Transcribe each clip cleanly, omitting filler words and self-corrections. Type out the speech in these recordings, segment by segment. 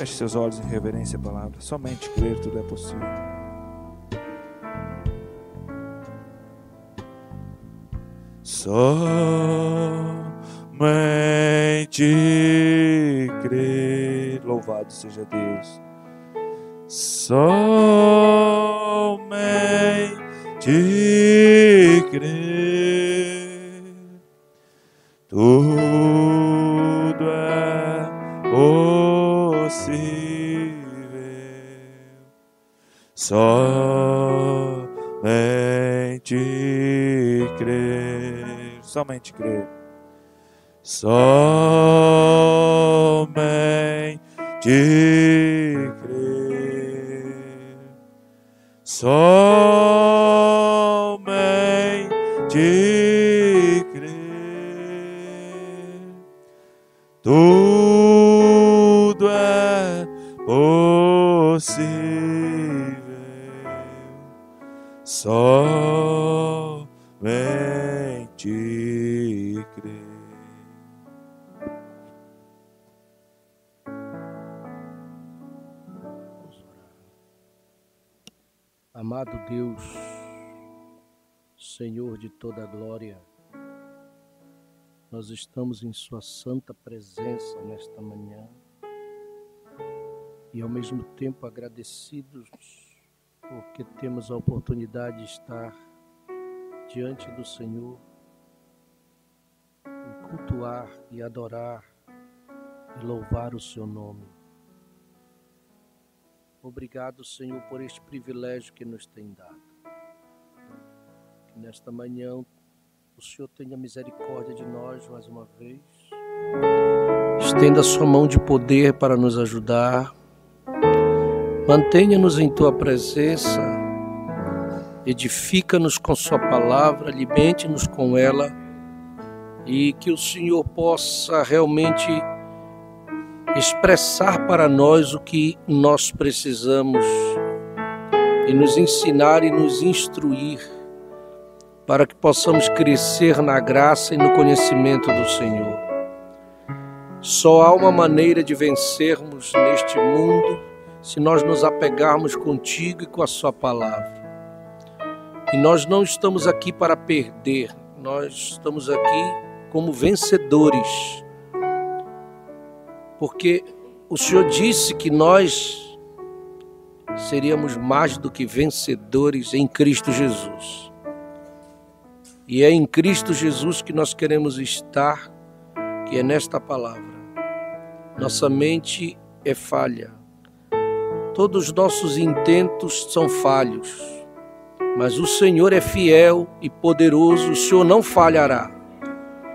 Feche seus olhos em reverência à palavra. Somente crer, tudo é possível. Somente crer. Louvado seja Deus. Somente crer. Tudo é possível. Somente crer. Somente crer. Somente crer. Somente crer. Tudo é possível. Somente crer. Amado Deus, Senhor de toda a glória, nós estamos em Sua santa presença nesta manhã e ao mesmo tempo agradecidos porque temos a oportunidade de estar diante do Senhor e cultuar e adorar e louvar o Seu nome. Obrigado, Senhor, por este privilégio que nos tem dado. Que nesta manhã o Senhor tenha misericórdia de nós mais uma vez. Estenda a sua mão de poder para nos ajudar. Mantenha-nos em tua presença. Edifica-nos com sua palavra, alimente-nos com ela. E que o Senhor possa realmente expressar para nós o que nós precisamos e nos ensinar e nos instruir para que possamos crescer na graça e no conhecimento do Senhor. Só há uma maneira de vencermos neste mundo se nós nos apegarmos contigo e com a sua palavra. E nós não estamos aqui para perder, nós estamos aqui como vencedores. Porque o Senhor disse que nós seríamos mais do que vencedores em Cristo Jesus. E é em Cristo Jesus que nós queremos estar, que é nesta palavra. Nossa mente é falha. Todos os nossos intentos são falhos. Mas o Senhor é fiel e poderoso, o Senhor não falhará.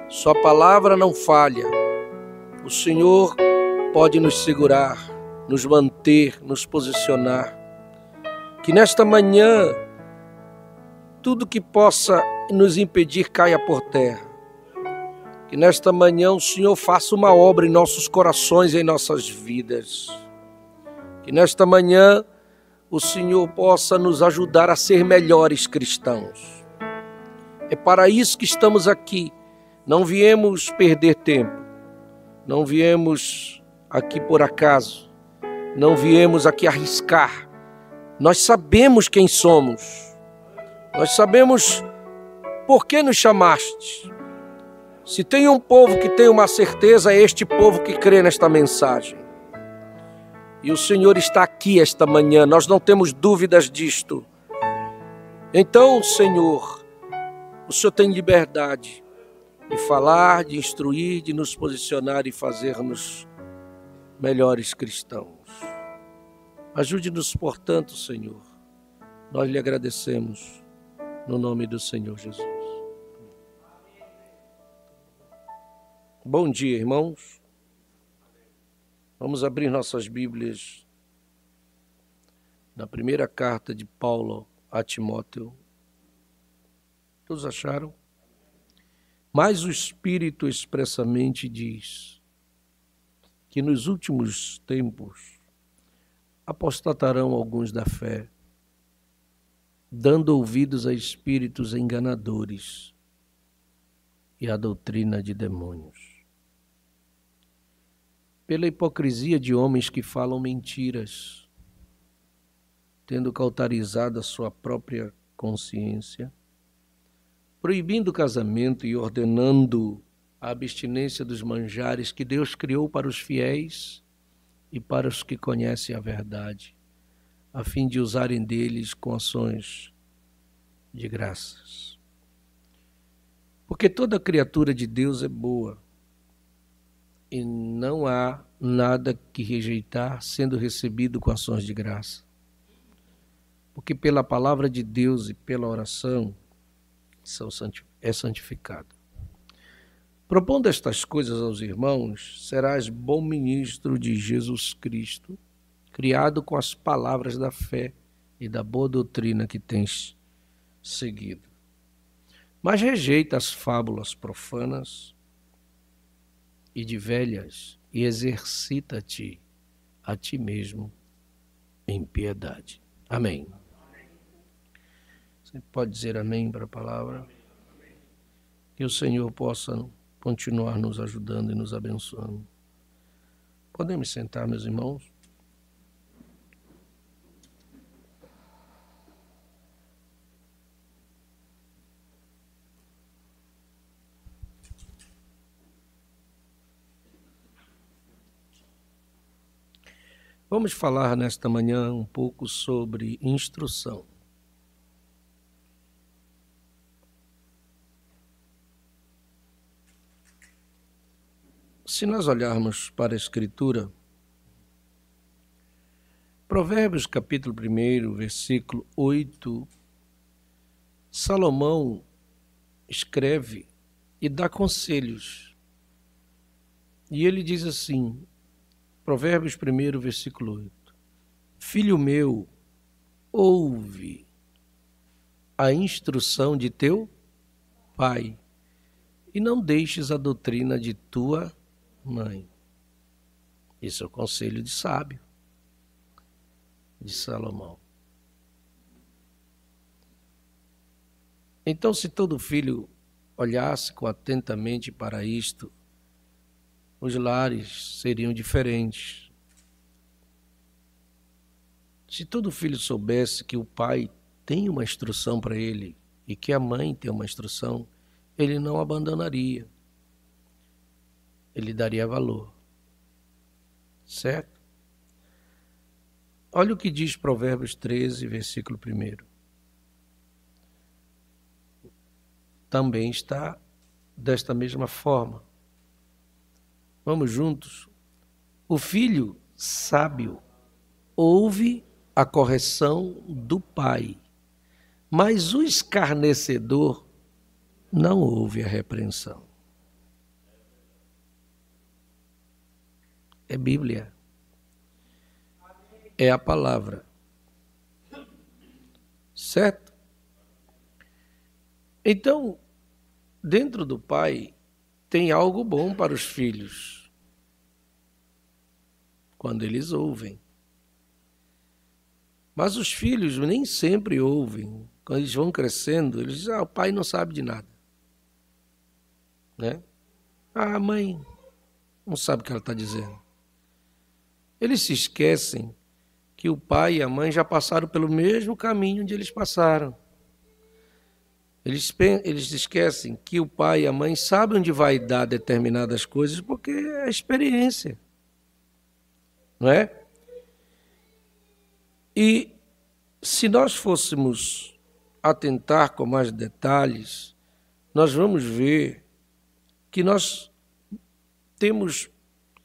Sua palavra não falha. O Senhor pode nos segurar, nos manter, nos posicionar. Que nesta manhã, tudo que possa nos impedir caia por terra. Que nesta manhã o Senhor faça uma obra em nossos corações e em nossas vidas. Que nesta manhã o Senhor possa nos ajudar a ser melhores cristãos. É para isso que estamos aqui. Não viemos perder tempo. Não viemos aqui por acaso, não viemos aqui arriscar. Nós sabemos quem somos, nós sabemos por que nos chamaste. Se tem um povo que tem uma certeza, é este povo que crê nesta mensagem. E o Senhor está aqui esta manhã, nós não temos dúvidas disto. Então, Senhor, o Senhor tem liberdade de falar, de instruir, de nos posicionar e fazer-nos melhores cristãos. Ajude-nos, portanto, Senhor. Nós lhe agradecemos no nome do Senhor Jesus. Bom dia, irmãos. Vamos abrir nossas Bíblias na primeira carta de Paulo a Timóteo. Todos acharam? Mas o Espírito expressamente diz que nos últimos tempos apostatarão alguns da fé, dando ouvidos a espíritos enganadores e à doutrina de demônios. pela hipocrisia de homens que falam mentiras, tendo cauterizado a sua própria consciência, proibindo o casamento e ordenando a abstinência dos manjares que Deus criou para os fiéis e para os que conhecem a verdade, a fim de usarem deles com ações de graças. Porque toda criatura de Deus é boa, e não há nada que rejeitar sendo recebido com ações de graça. Porque pela palavra de Deus e pela oração é santificado. Propondo estas coisas aos irmãos, serás bom ministro de Jesus Cristo, criado com as palavras da fé e da boa doutrina que tens seguido. Mas rejeita as fábulas profanas e de velhas e exercita-te a ti mesmo em piedade. Amém. Você pode dizer amém para a palavra? Que o Senhor possa continuar nos ajudando e nos abençoando. Podemos sentar, meus irmãos? Vamos falar nesta manhã um pouco sobre instrução. Se nós olharmos para a Escritura, Provérbios capítulo 1, versículo 8, Salomão escreve e dá conselhos. E ele diz assim, Provérbios 1, versículo 8, Filho meu, ouve a instrução de teu pai e não deixes a doutrina de tua mãe. Esse é o conselho de sábio, de Salomão. Então, se todo filho olhasse atentamente para isto, os lares seriam diferentes. Se todo filho soubesse que o pai tem uma instrução para ele e que a mãe tem uma instrução, ele não abandonaria. Ele daria valor. Certo? Olha o que diz Provérbios 13, versículo 1. Também está desta mesma forma. Vamos juntos? O filho sábio ouve a correção do pai, mas o escarnecedor não ouve a repreensão. É Bíblia. É a palavra. Certo? Então, dentro do pai, tem algo bom para os filhos, quando eles ouvem. Mas os filhos nem sempre ouvem. Quando eles vão crescendo, eles dizem, o pai não sabe de nada. Né? A mãe não sabe o que ela está dizendo. Eles se esquecem que o pai e a mãe já passaram pelo mesmo caminho onde eles passaram. Eles esquecem que o pai e a mãe sabem onde vai dar determinadas coisas porque é experiência. Não é? E se nós fôssemos atentar com mais detalhes, nós vamos ver que nós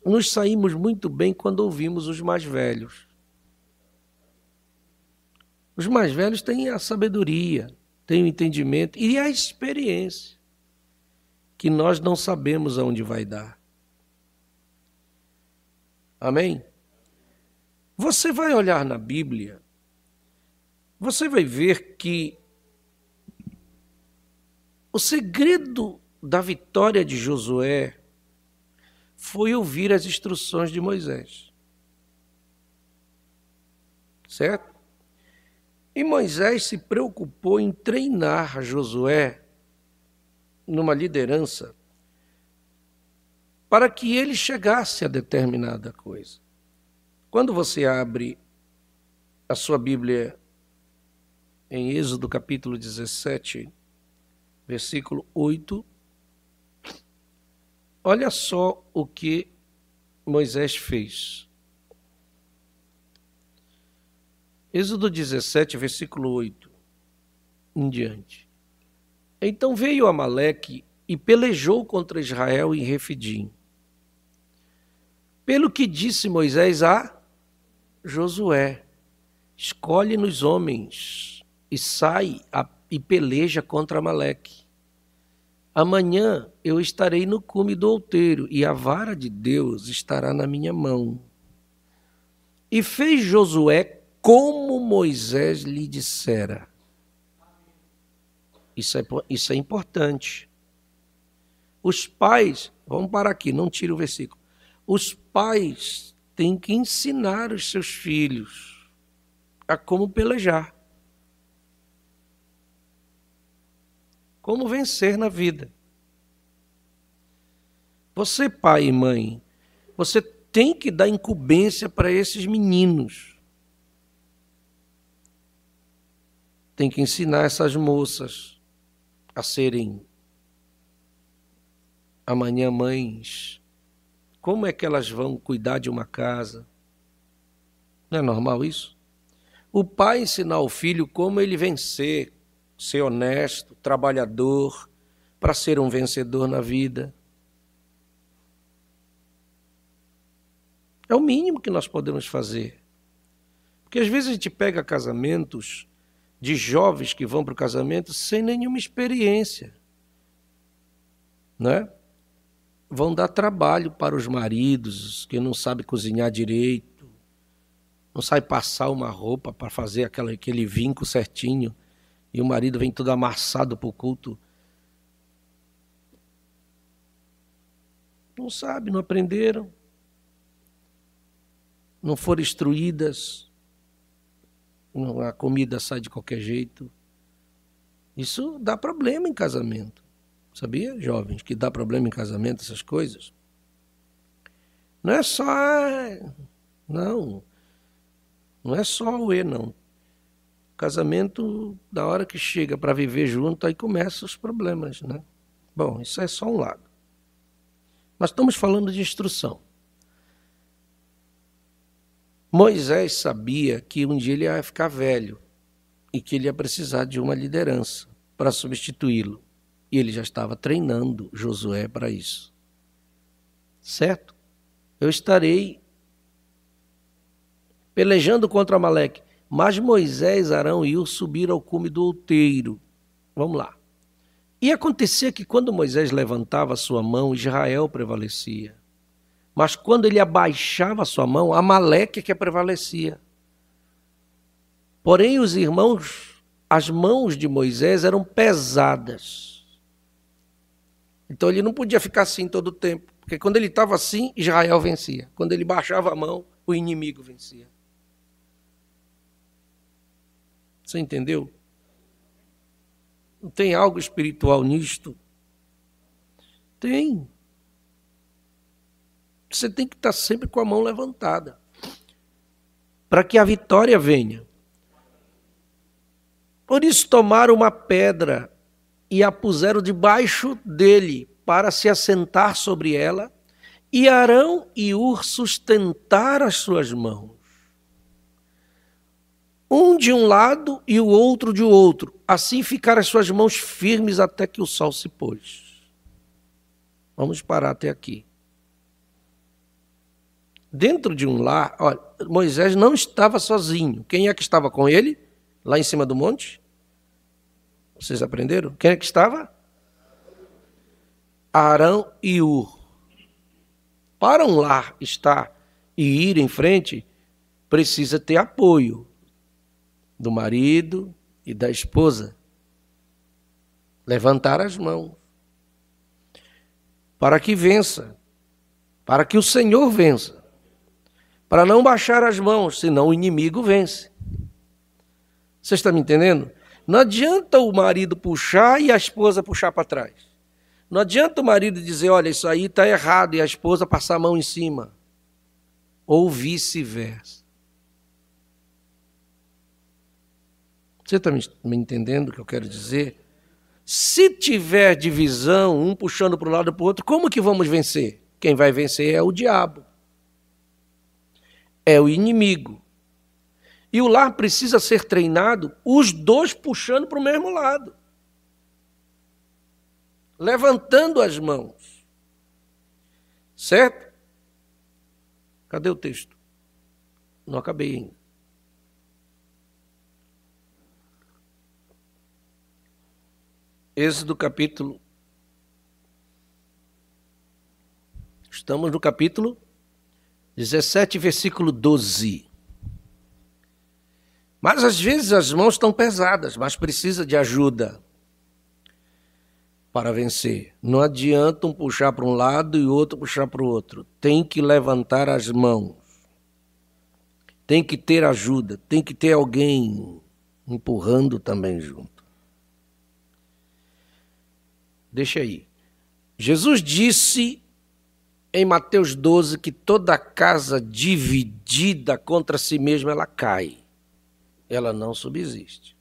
nos saímos muito bem quando ouvimos os mais velhos. Os mais velhos têm a sabedoria, têm o entendimento e a experiência que nós não sabemos aonde vai dar. Amém? Você vai olhar na Bíblia, você vai ver que o segredo da vitória de Josué foi ouvir as instruções de Moisés. Certo? E Moisés se preocupou em treinar Josué numa liderança para que ele chegasse a determinada coisa. Quando você abre a sua Bíblia em Êxodo capítulo 17, versículo 8, olha só o que Moisés fez. Êxodo 17, versículo 8 em diante. Então veio Amaleque e pelejou contra Israel em Refidim. Pelo que disse Moisés a Josué: escolhe-nos homens e sai e peleja contra Amaleque. Amanhã eu estarei no cume do outeiro e a vara de Deus estará na minha mão. E fez Josué como Moisés lhe dissera. Isso é importante. Os pais, vamos parar aqui, não tire o versículo. Os pais têm que ensinar os seus filhos a como pelejar. Como vencer na vida. Você, pai e mãe, você tem que dar incumbência para esses meninos. Tem que ensinar essas moças a serem amanhã mães. Como é que elas vão cuidar de uma casa? Não é normal isso? O pai ensinar ao filho como ele vencer, ser honesto, trabalhador, para ser um vencedor na vida. É o mínimo que nós podemos fazer. Porque às vezes a gente pega casamentos de jovens que vão para o casamento sem nenhuma experiência, né? Vão dar trabalho para os maridos que não sabem cozinhar direito, não sabem passar uma roupa para fazer aquele vinco certinho, e o marido vem todo amassado para o culto. Não sabe, não aprenderam, não foram instruídas. A comida sai de qualquer jeito. Isso dá problema em casamento. Sabia, jovens, que dá problema em casamento, essas coisas? Não é só... Não é só o não. Casamento, da hora que chega para viver junto, aí começam os problemas, né? Bom, isso é só um lado. Nós estamos falando de instrução. Moisés sabia que um dia ele ia ficar velho e que ele ia precisar de uma liderança para substituí-lo. E ele já estava treinando Josué para isso. Certo? Eu estarei pelejando contra Amaleque. Mas Moisés, Arão e Hur subiram ao cume do outeiro. Vamos lá. E acontecia que quando Moisés levantava a sua mão, Israel prevalecia. Mas quando ele abaixava a sua mão, Amaleque é que prevalecia. Porém, as mãos de Moisés eram pesadas. Então ele não podia ficar assim todo o tempo. Porque quando ele estava assim, Israel vencia. Quando ele baixava a mão, o inimigo vencia. Você entendeu? Não tem algo espiritual nisto? Tem. Você tem que estar sempre com a mão levantada, para que a vitória venha. Por isso tomaram uma pedra e a puseram debaixo dele, para se assentar sobre ela, e Arão e Hur sustentaram as suas mãos. Um de um lado e o outro de outro. Assim ficaram as suas mãos firmes até que o sol se pôs. Vamos parar até aqui. Dentro de um lar, olha, Moisés não estava sozinho. Quem é que estava com ele? Lá em cima do monte? Vocês aprenderam? Quem é que estava? Arão e Hur. Para um lar estar e ir em frente, precisa ter apoio do marido e da esposa. Levantar as mãos. Para que vença. Para que o Senhor vença. Para não baixar as mãos, senão o inimigo vence. Você está me entendendo? Não adianta o marido puxar e a esposa puxar para trás. Não adianta o marido dizer, olha, isso aí está errado, e a esposa passar a mão em cima. Ou vice-versa. Você está me entendendo o que eu quero dizer? Se tiver divisão, um puxando para um lado e para o outro, como que vamos vencer? Quem vai vencer é o diabo. É o inimigo. E o lar precisa ser treinado, os dois puxando para o mesmo lado. Levantando as mãos. Certo? Cadê o texto? Não acabei ainda. Êxodo capítulo. Estamos no capítulo 17, versículo 12. Mas às vezes as mãos estão pesadas, mas precisa de ajuda para vencer. Não adianta um puxar para um lado e o outro puxar para o outro. Tem que levantar as mãos. Tem que ter ajuda. Tem que ter alguém empurrando também junto. Deixa aí. Jesus disse em Mateus 12 que toda casa dividida contra si mesma ela cai. Ela não subsiste.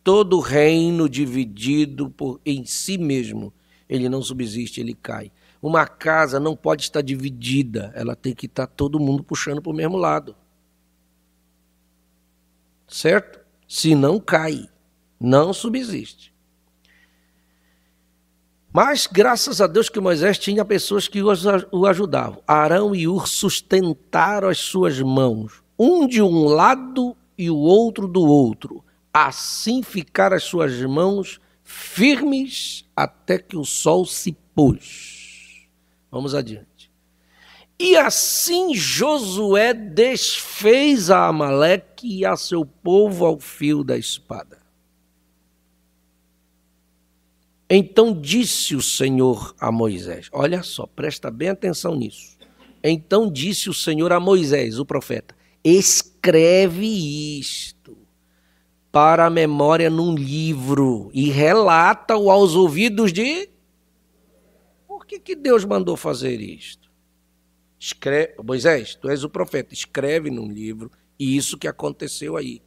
Todo reino dividido em si mesmo, ele não subsiste, ele cai. Uma casa não pode estar dividida, ela tem que estar todo mundo puxando para o mesmo lado. Certo? Se não cai, não subsiste. Mas graças a Deus que Moisés tinha pessoas que o ajudavam. Arão e Hur sustentaram as suas mãos, um de um lado e o outro do outro. Assim ficaram as suas mãos firmes até que o sol se pôs. Vamos adiante. E assim Josué desfez a Amaleque e a seu povo ao fio da espada. Então disse o Senhor a Moisés, olha só, presta bem atenção nisso. Então disse o Senhor a Moisés, o profeta, escreve isto para a memória num livro e relata-o aos ouvidos de... Por que Deus mandou fazer isto? Moisés, tu és o profeta, escreve num livro isso que aconteceu aí.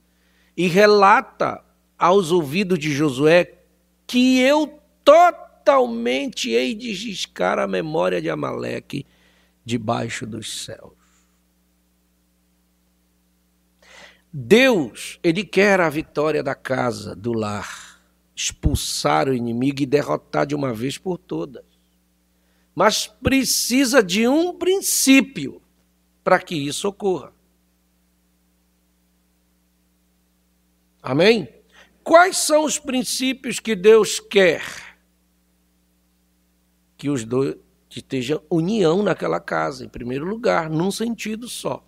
E relata aos ouvidos de Josué que eu totalmente hei de riscar a memória de Amaleque debaixo dos céus. Deus, ele quer a vitória da casa, do lar, expulsar o inimigo e derrotar de uma vez por todas. Mas precisa de um princípio para que isso ocorra. Amém? Quais são os princípios que Deus quer? Que os dois que esteja união naquela casa, em primeiro lugar, num sentido só.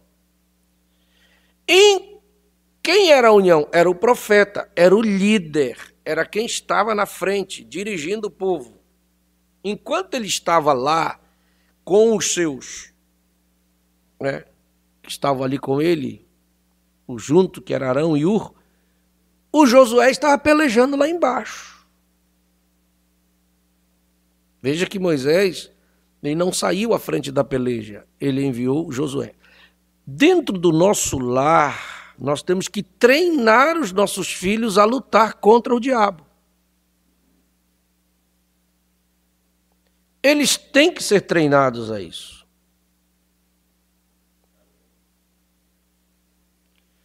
Em quem era a união? Era o profeta, era o líder, era quem estava na frente, dirigindo o povo. Enquanto ele estava lá com os seus, que estavam ali com ele, o junto, que era Arão e Hur, o Josué estava pelejando lá embaixo. Veja que Moisés, ele não saiu à frente da peleja, ele enviou Josué. Dentro do nosso lar, nós temos que treinar os nossos filhos a lutar contra o diabo. Eles têm que ser treinados a isso.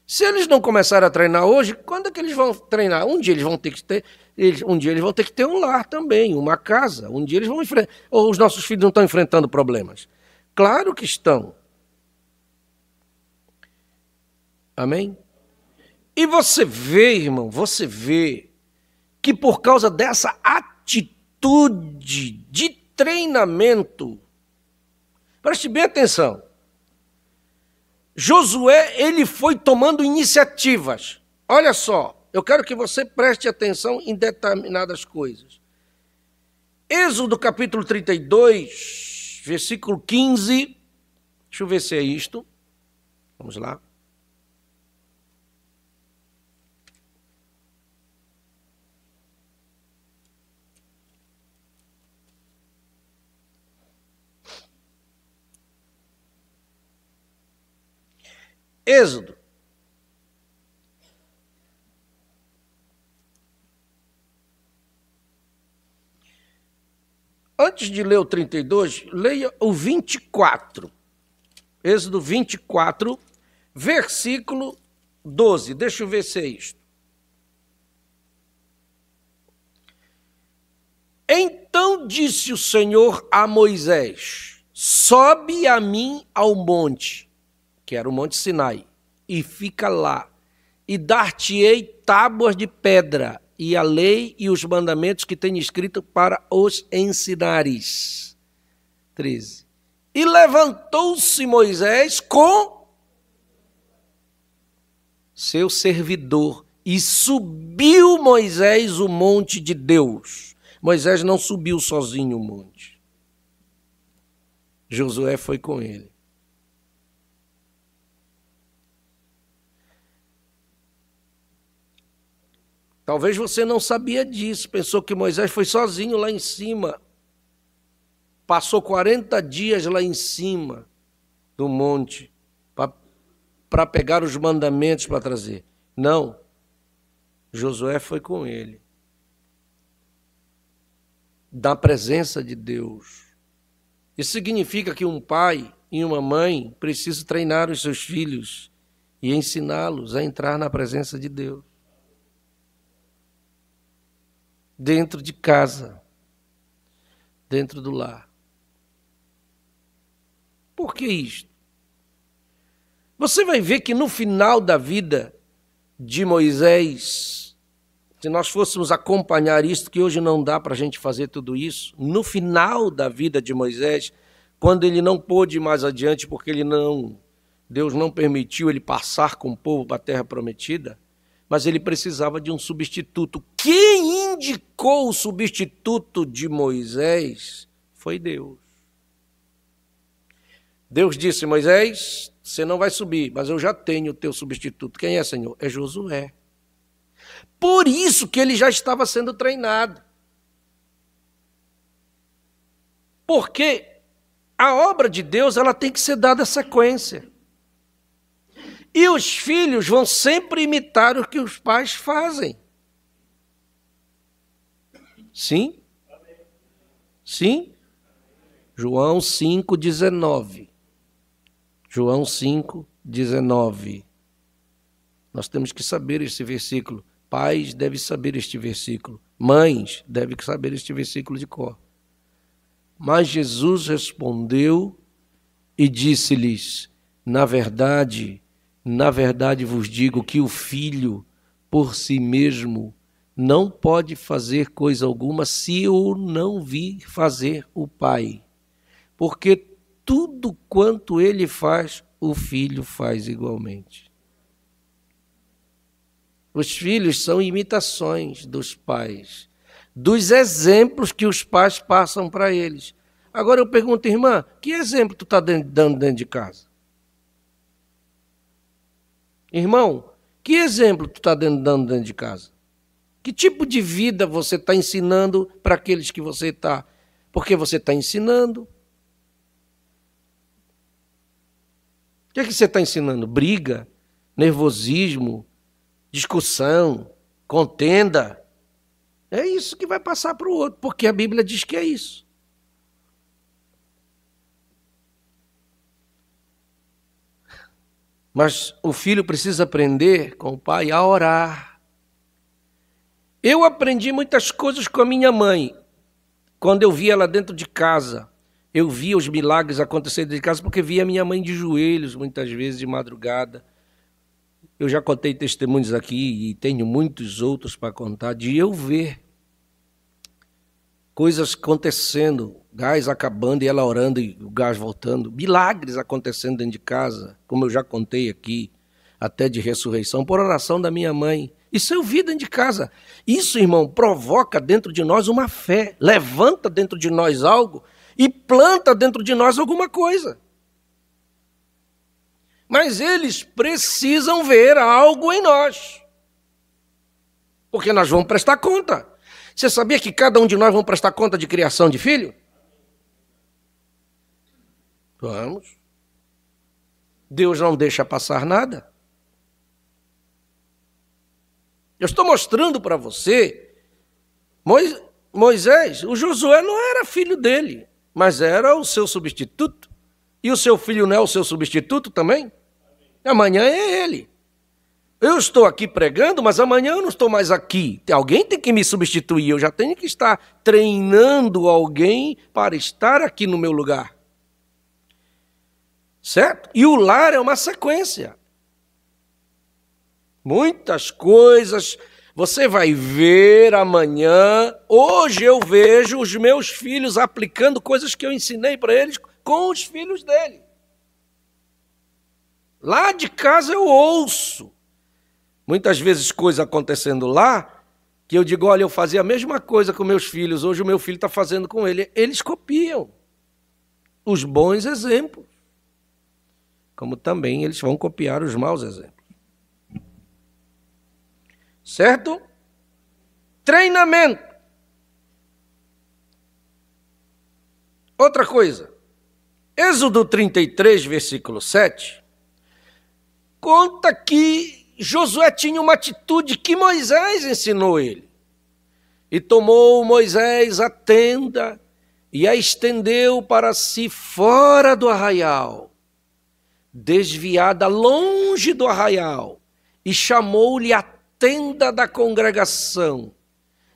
Se eles não começarem a treinar hoje, quando é que eles vão treinar? Um dia eles vão ter que ter um lar também, uma casa. Um dia eles vão enfrentar. Ou os nossos filhos não estão enfrentando problemas? Claro que estão. Amém? E você vê, irmão, que por causa dessa atitude de treinamento, preste bem atenção, Josué, ele foi tomando iniciativas. Olha só, eu quero que você preste atenção em determinadas coisas. Êxodo capítulo 32, versículo 15, deixa eu ver se é isto, vamos lá. Êxodo. Antes de ler o 32, leia o 24. Êxodo 24, versículo 12. Deixa eu ver se é isto. Então disse o Senhor a Moisés: sobe a mim ao monte, que era o Monte Sinai, e fica lá, e dar-te-ei tábuas de pedra, e a lei e os mandamentos que tenho escrito para os ensinares. 13. E levantou-se Moisés com seu servidor, e subiu Moisés o monte de Deus. Moisés não subiu sozinho o monte. Josué foi com ele. Talvez você não sabia disso, pensou que Moisés foi sozinho lá em cima. Passou 40 dias lá em cima do monte para pegar os mandamentos para trazer. Não, Josué foi com ele. Da presença de Deus. Isso significa que um pai e uma mãe precisam treinar os seus filhos e ensiná-los a entrar na presença de Deus. Dentro de casa, dentro do lar. Por que isto? Você vai ver que no final da vida de Moisés, se nós fôssemos acompanhar isso, que hoje não dá para a gente fazer tudo isso, no final da vida de Moisés, quando ele não pôde ir mais adiante, porque Deus não permitiu ele passar com o povo para a terra prometida, mas ele precisava de um substituto. Quem indicou o substituto de Moisés foi Deus. Deus disse: Moisés, você não vai subir, mas eu já tenho o teu substituto. Quem é, Senhor? É Josué. Por isso que ele já estava sendo treinado. Porque a obra de Deus, ela tem que ser dada sequência. E os filhos vão sempre imitar o que os pais fazem. Sim? Sim? João 5,19. João 5,19. Nós temos que saber esse versículo. Pais devem saber este versículo. Mães devem saber este versículo de cor. Mas Jesus respondeu e disse-lhes: na verdade vos digo que o filho por si mesmo não pode fazer coisa alguma se o não vir fazer o pai. Porque tudo quanto ele faz, o filho faz igualmente. Os filhos são imitações dos pais, dos exemplos que os pais passam para eles. Agora eu pergunto, irmã, que exemplo tu está dando dentro de casa? Irmão, que exemplo tu está dando dentro de casa? Que tipo de vida você está ensinando para aqueles que você está? Porque você está ensinando. O que é que você está ensinando? Briga, nervosismo, discussão, contenda. É isso que vai passar para o outro, porque a Bíblia diz que é isso. Mas o filho precisa aprender com o pai a orar. Eu aprendi muitas coisas com a minha mãe. Quando eu via ela dentro de casa, eu via os milagres acontecerem dentro de casa, porque via minha mãe de joelhos, muitas vezes de madrugada. Eu já contei testemunhos aqui e tenho muitos outros para contar, de eu ver coisas acontecendo, gás acabando e ela orando e o gás voltando, milagres acontecendo dentro de casa, como eu já contei aqui, até de ressurreição, por oração da minha mãe. Isso eu vi dentro de casa. Isso, irmão, provoca dentro de nós uma fé, levanta dentro de nós algo e planta dentro de nós alguma coisa. Mas eles precisam ver algo em nós, porque nós vamos prestar conta. Você sabia que cada um de nós vamos prestar conta de criação de filho? Vamos. Deus não deixa passar nada. Eu estou mostrando para você, Moisés, o Josué não era filho dele, mas era o seu substituto. E o seu filho não é o seu substituto também? Amanhã é ele. Eu estou aqui pregando, mas amanhã eu não estou mais aqui. Alguém tem que me substituir, eu já tenho que estar treinando alguém para estar aqui no meu lugar. Certo? E o lar é uma sequência. Muitas coisas você vai ver amanhã. Hoje eu vejo os meus filhos aplicando coisas que eu ensinei para eles com os filhos dele. Lá de casa eu ouço muitas vezes coisas acontecendo lá, que eu digo, olha, eu fazia a mesma coisa com meus filhos, hoje o meu filho está fazendo com ele. Eles copiam os bons exemplos, como também eles vão copiar os maus exemplos. Certo? Treinamento. Outra coisa. Êxodo 33, versículo 7, conta que Josué tinha uma atitude que Moisés ensinou ele. E tomou Moisés a tenda e a estendeu para si fora do arraial, desviada longe do arraial, e chamou-lhe a tenda da congregação.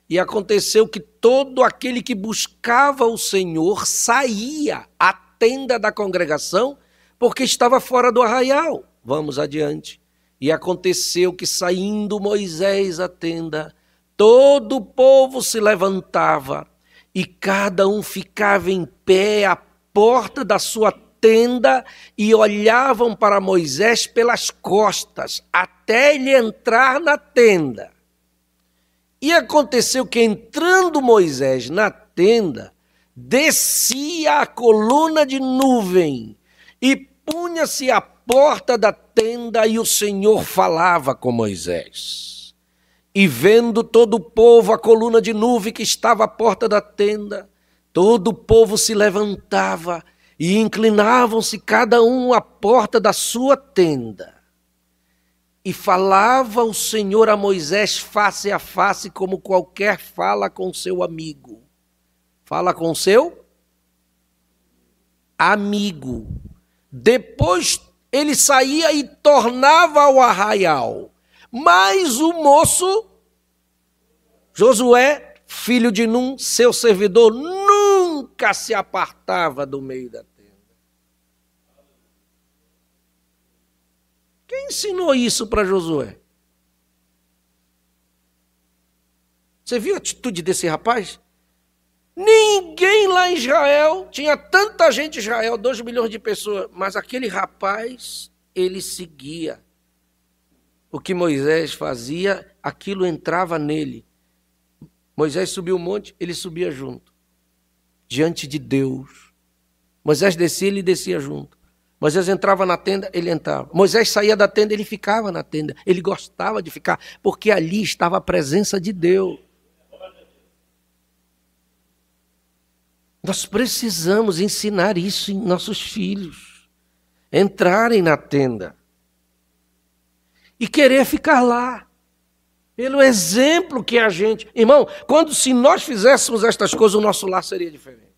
E aconteceu que todo aquele que buscava o Senhor saía à tenda da congregação, porque estava fora do arraial. Vamos adiante. E aconteceu que, saindo Moisés à tenda, todo o povo se levantava, e cada um ficava em pé à porta da sua tenda, e olhavam para Moisés pelas costas, até ele entrar na tenda. E aconteceu que, entrando Moisés na tenda, descia a coluna de nuvem, e punha-se à porta da tenda, e o Senhor falava com Moisés. E vendo todo o povo a coluna de nuvem que estava à porta da tenda, todo o povo se levantava e inclinavam-se cada um à porta da sua tenda. E falava o Senhor a Moisés face a face, como qualquer fala com seu amigo. Fala com seu amigo. Depois ele saía e tornava ao arraial. Mas o moço, Josué, filho de Num, seu servidor, nunca se apartava do meio da tenda. Quem ensinou isso para Josué? Você viu a atitude desse rapaz? Ninguém lá em Israel, tinha tanta gente em Israel, 2 milhões de pessoas, mas aquele rapaz, ele seguia. O que Moisés fazia, aquilo entrava nele. Moisés subiu o monte, ele subia junto. Diante de Deus. Moisés descia, ele descia junto. Moisés entrava na tenda, ele entrava. Moisés saía da tenda, ele ficava na tenda. Ele gostava de ficar, porque ali estava a presença de Deus. Nós precisamos ensinar isso em nossos filhos. Entrarem na tenda. E querer ficar lá. Pelo exemplo que a gente... Irmão, se nós fizéssemos estas coisas, o nosso lar seria diferente.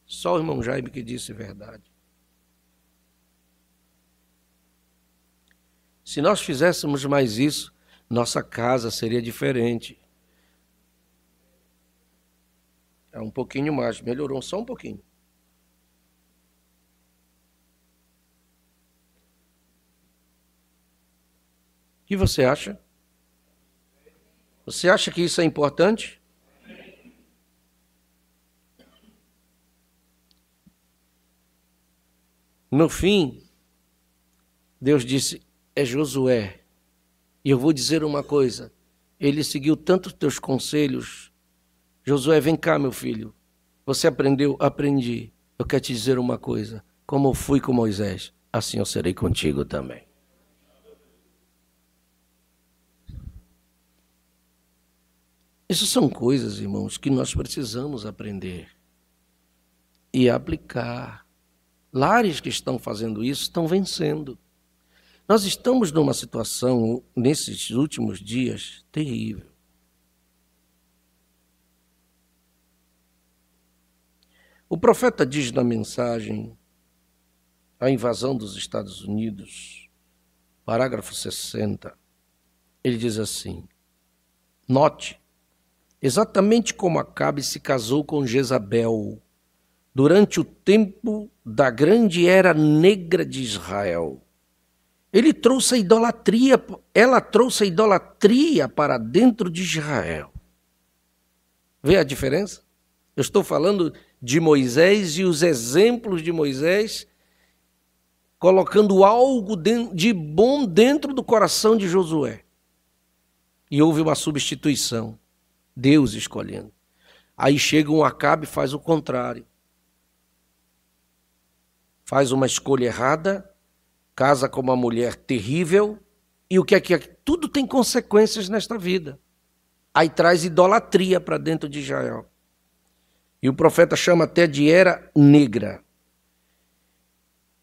Só o irmão Jaime que disse verdade. Se nós fizéssemos mais isso, nossa casa seria diferente. É um pouquinho mais, melhorou só um pouquinho. O que você acha? Você acha que isso é importante? No fim, Deus disse, é Josué. E eu vou dizer uma coisa, ele seguiu tanto os teus conselhos. Josué, vem cá, meu filho. Você aprendeu? Aprendi. Eu quero te dizer uma coisa. Como eu fui com Moisés, assim eu serei contigo também. Essas são coisas, irmãos, que nós precisamos aprender. e aplicar. Lares que estão fazendo isso estão vencendo. Nós estamos numa situação, nesses últimos dias, terrível. O profeta diz na mensagem, a invasão dos Estados Unidos, parágrafo 60, ele diz assim, note, exatamente como Acabe se casou com Jezabel, durante o tempo da grande era negra de Israel. Ela trouxe a idolatria para dentro de Israel. Vê a diferença? Eu estou falando de Moisés e os exemplos de Moisés colocando algo de bom dentro do coração de Josué. E houve uma substituição, Deus escolhendo. Aí chega um Acabe e faz o contrário. Faz uma escolha errada, casa com uma mulher terrível, e o que é que é? Tudo tem consequências nesta vida. Aí traz idolatria para dentro de Israel. E o profeta chama até de era negra.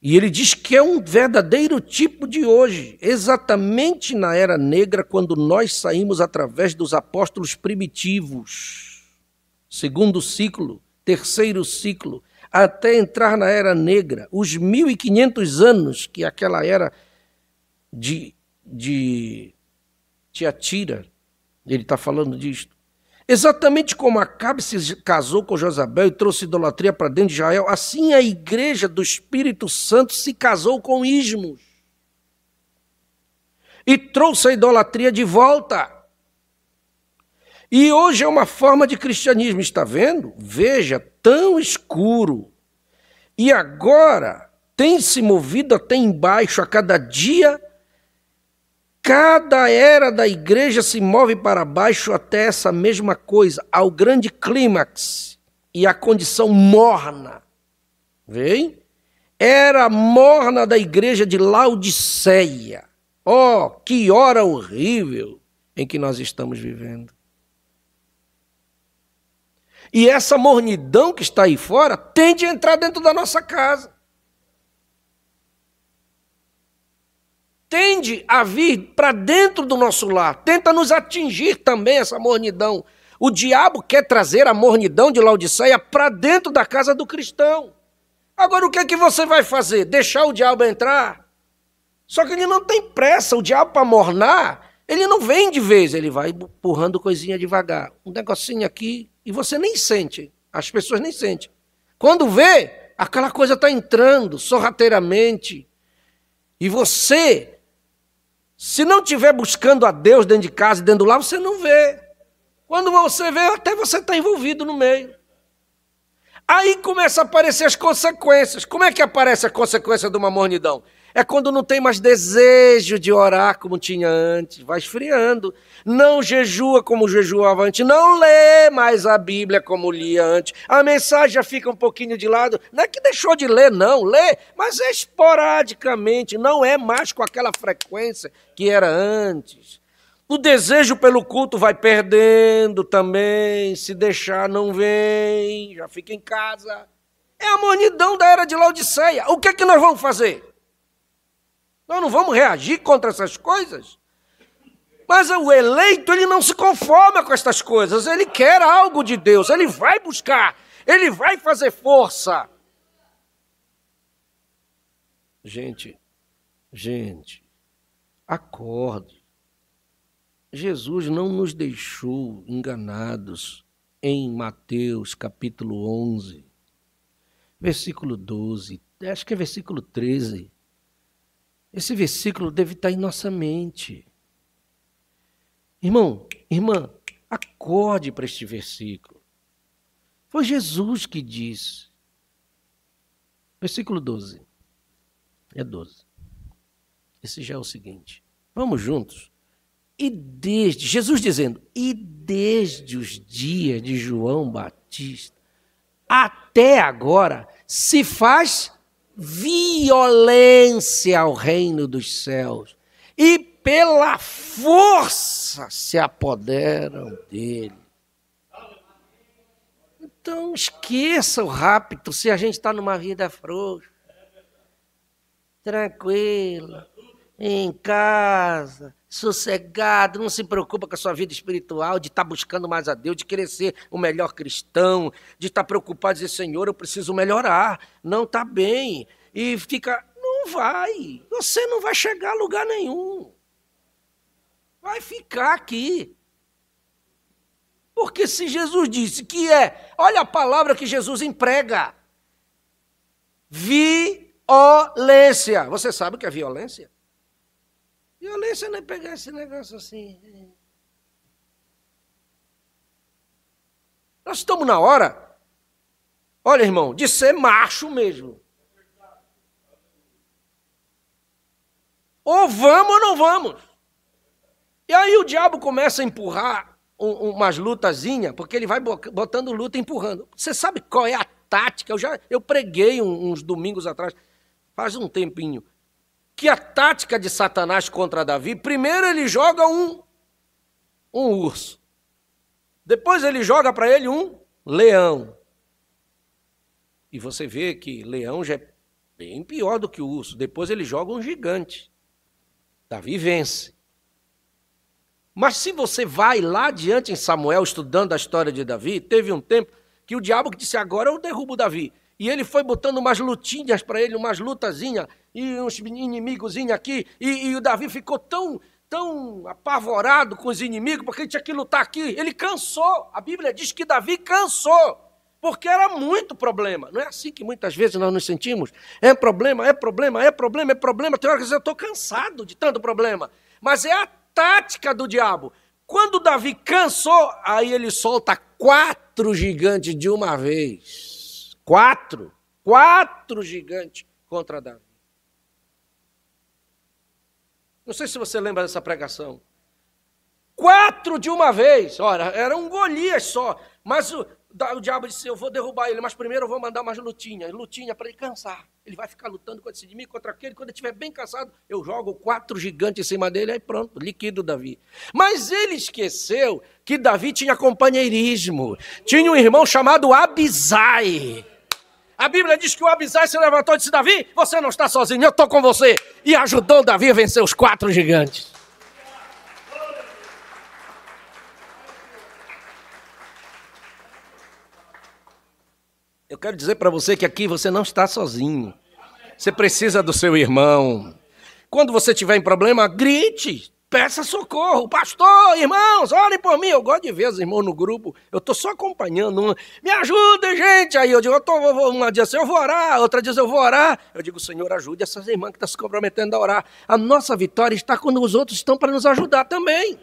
E ele diz que é um verdadeiro tipo de hoje, exatamente na era negra, quando nós saímos através dos apóstolos primitivos, segundo ciclo, terceiro ciclo, até entrar na era negra, os 1500 anos que aquela era de Tiatira, ele está falando disto. Exatamente como Acabe se casou com Jezabel e trouxe idolatria para dentro de Israel, assim a igreja do Espírito Santo se casou com ismos e trouxe a idolatria de volta. E hoje é uma forma de cristianismo, está vendo? Veja, tão escuro. E agora tem se movido até embaixo a cada dia. Cada era da igreja se move para baixo até essa mesma coisa, ao grande clímax e a condição morna. Vem? Era morna da igreja de Laodiceia. Oh, que hora horrível em que nós estamos vivendo. E essa mornidão que está aí fora tende a entrar dentro da nossa casa. Tende a vir para dentro do nosso lar, tenta nos atingir também essa mornidão. O diabo quer trazer a mornidão de Laodiceia para dentro da casa do cristão. Agora o que é que você vai fazer? Deixar o diabo entrar? Só que ele não tem pressa, o diabo para mornar, ele não vem de vez, ele vai empurrando coisinha devagar. Um negocinho aqui e você nem sente, as pessoas nem sentem. Quando vê, aquela coisa está entrando sorrateiramente. E você, se não estiver buscando a Deus dentro de casa e dentro do lar, você não vê. Quando você vê, até você está envolvido no meio. Aí começa a aparecer as consequências. Como é que aparece a consequência de uma mornidão? É quando não tem mais desejo de orar como tinha antes, vai esfriando. Não jejua como jejuava antes, não lê mais a Bíblia como lia antes. A mensagem já fica um pouquinho de lado. Não é que deixou de ler, não, lê, mas é esporadicamente, não é mais com aquela frequência que era antes. O desejo pelo culto vai perdendo também, se deixar não vem, já fica em casa. É a mornidão da era de Laodiceia. O que é que nós vamos fazer? Nós não vamos reagir contra essas coisas? Mas o eleito, ele não se conforma com estas coisas, ele quer algo de Deus, ele vai buscar, ele vai fazer força. Gente, acorde. Jesus não nos deixou enganados em Mateus capítulo 11, versículo 12, acho que é versículo 13. Esse versículo deve estar em nossa mente. Irmão, irmã, acorde para este versículo. Foi Jesus que disse. Versículo 12. É 12. Esse já é o seguinte. Vamos juntos. Jesus dizendo, e desde os dias de João Batista até agora se faz violência ao reino dos céus e pela força se apoderam dele. Então esqueça o rapto se a gente está numa vida frouxa, tranquila, em casa, sossegado, não se preocupa com a sua vida espiritual, de estar buscando mais a Deus, de querer ser o melhor cristão, de estar preocupado, dizer, Senhor, eu preciso melhorar, não está bem. E fica, não vai, você não vai chegar a lugar nenhum. Vai ficar aqui. Porque se Jesus disse que olha a palavra que Jesus emprega, violência. Você sabe o que é violência? Violência não é pegar esse negócio assim. Nós estamos na hora, olha irmão, de ser macho mesmo. Ou vamos ou não vamos. E aí o diabo começa a empurrar umas lutazinhas, porque ele vai botando luta e empurrando. Você sabe qual é a tática? Eu preguei uns domingos atrás, faz um tempinho, que a tática de Satanás contra Davi, primeiro ele joga um urso. Depois ele joga para ele um leão. E você vê que leão já é bem pior do que o urso. Depois ele joga um gigante. Davi vence. Mas se você vai lá adiante em Samuel, estudando a história de Davi, teve um tempo que o diabo disse, agora eu derrubo Davi. E ele foi botando umas lutinhas para ele, umas lutazinhas, e uns inimigozinhos aqui, e o Davi ficou tão apavorado com os inimigos, porque ele tinha que lutar aqui. Ele cansou. A Bíblia diz que Davi cansou, porque era muito problema. Não é assim que muitas vezes nós nos sentimos? É problema, é problema, é problema, é problema. Tem horas que eu estou cansado de tanto problema. Mas é a tática do diabo. Quando Davi cansou, aí ele solta 4 gigantes de uma vez. 4 gigantes contra Davi. Não sei se você lembra dessa pregação. 4 de uma vez. Ora, era um Golias só. Mas o diabo disse, eu vou derrubar ele, mas primeiro eu vou mandar umas lutinha para ele cansar. Ele vai ficar lutando contra esse inimigo, contra aquele. Quando ele estiver bem cansado, eu jogo 4 gigantes em cima dele, aí pronto, liquido Davi. Mas ele esqueceu que Davi tinha companheirismo. Tinha um irmão chamado Abisai. A Bíblia diz que o Abisai se levantou e disse, Davi, você não está sozinho, eu estou com você. E ajudou Davi a vencer os 4 gigantes. Eu quero dizer para você que aqui você não está sozinho. Você precisa do seu irmão. Quando você tiver em problema, grite, peça socorro. Pastor, irmãos, orem por mim. Eu gosto de ver os irmãos no grupo. Eu estou só acompanhando. Me ajudem, gente. Aí eu digo, uma dia assim, eu vou orar. Outra dia eu vou orar. Eu digo, Senhor, ajude essas irmãs que estão se comprometendo a orar. A nossa vitória está quando os outros estão para nos ajudar também.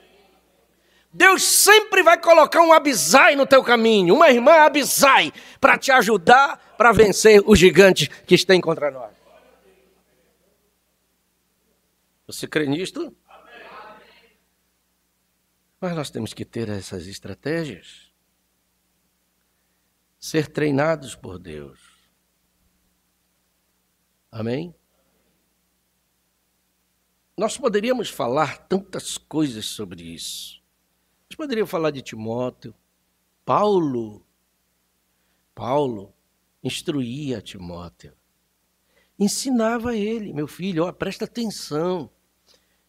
Deus sempre vai colocar um Abisai no teu caminho, uma irmã Abisai, para te ajudar para vencer o gigante que está contra nós. Você crê nisto? Mas nós temos que ter essas estratégias. Ser treinados por Deus. Amém? Nós poderíamos falar tantas coisas sobre isso. Nós poderíamos falar de Timóteo. Paulo instruía Timóteo. Ensinava ele, meu filho, presta atenção.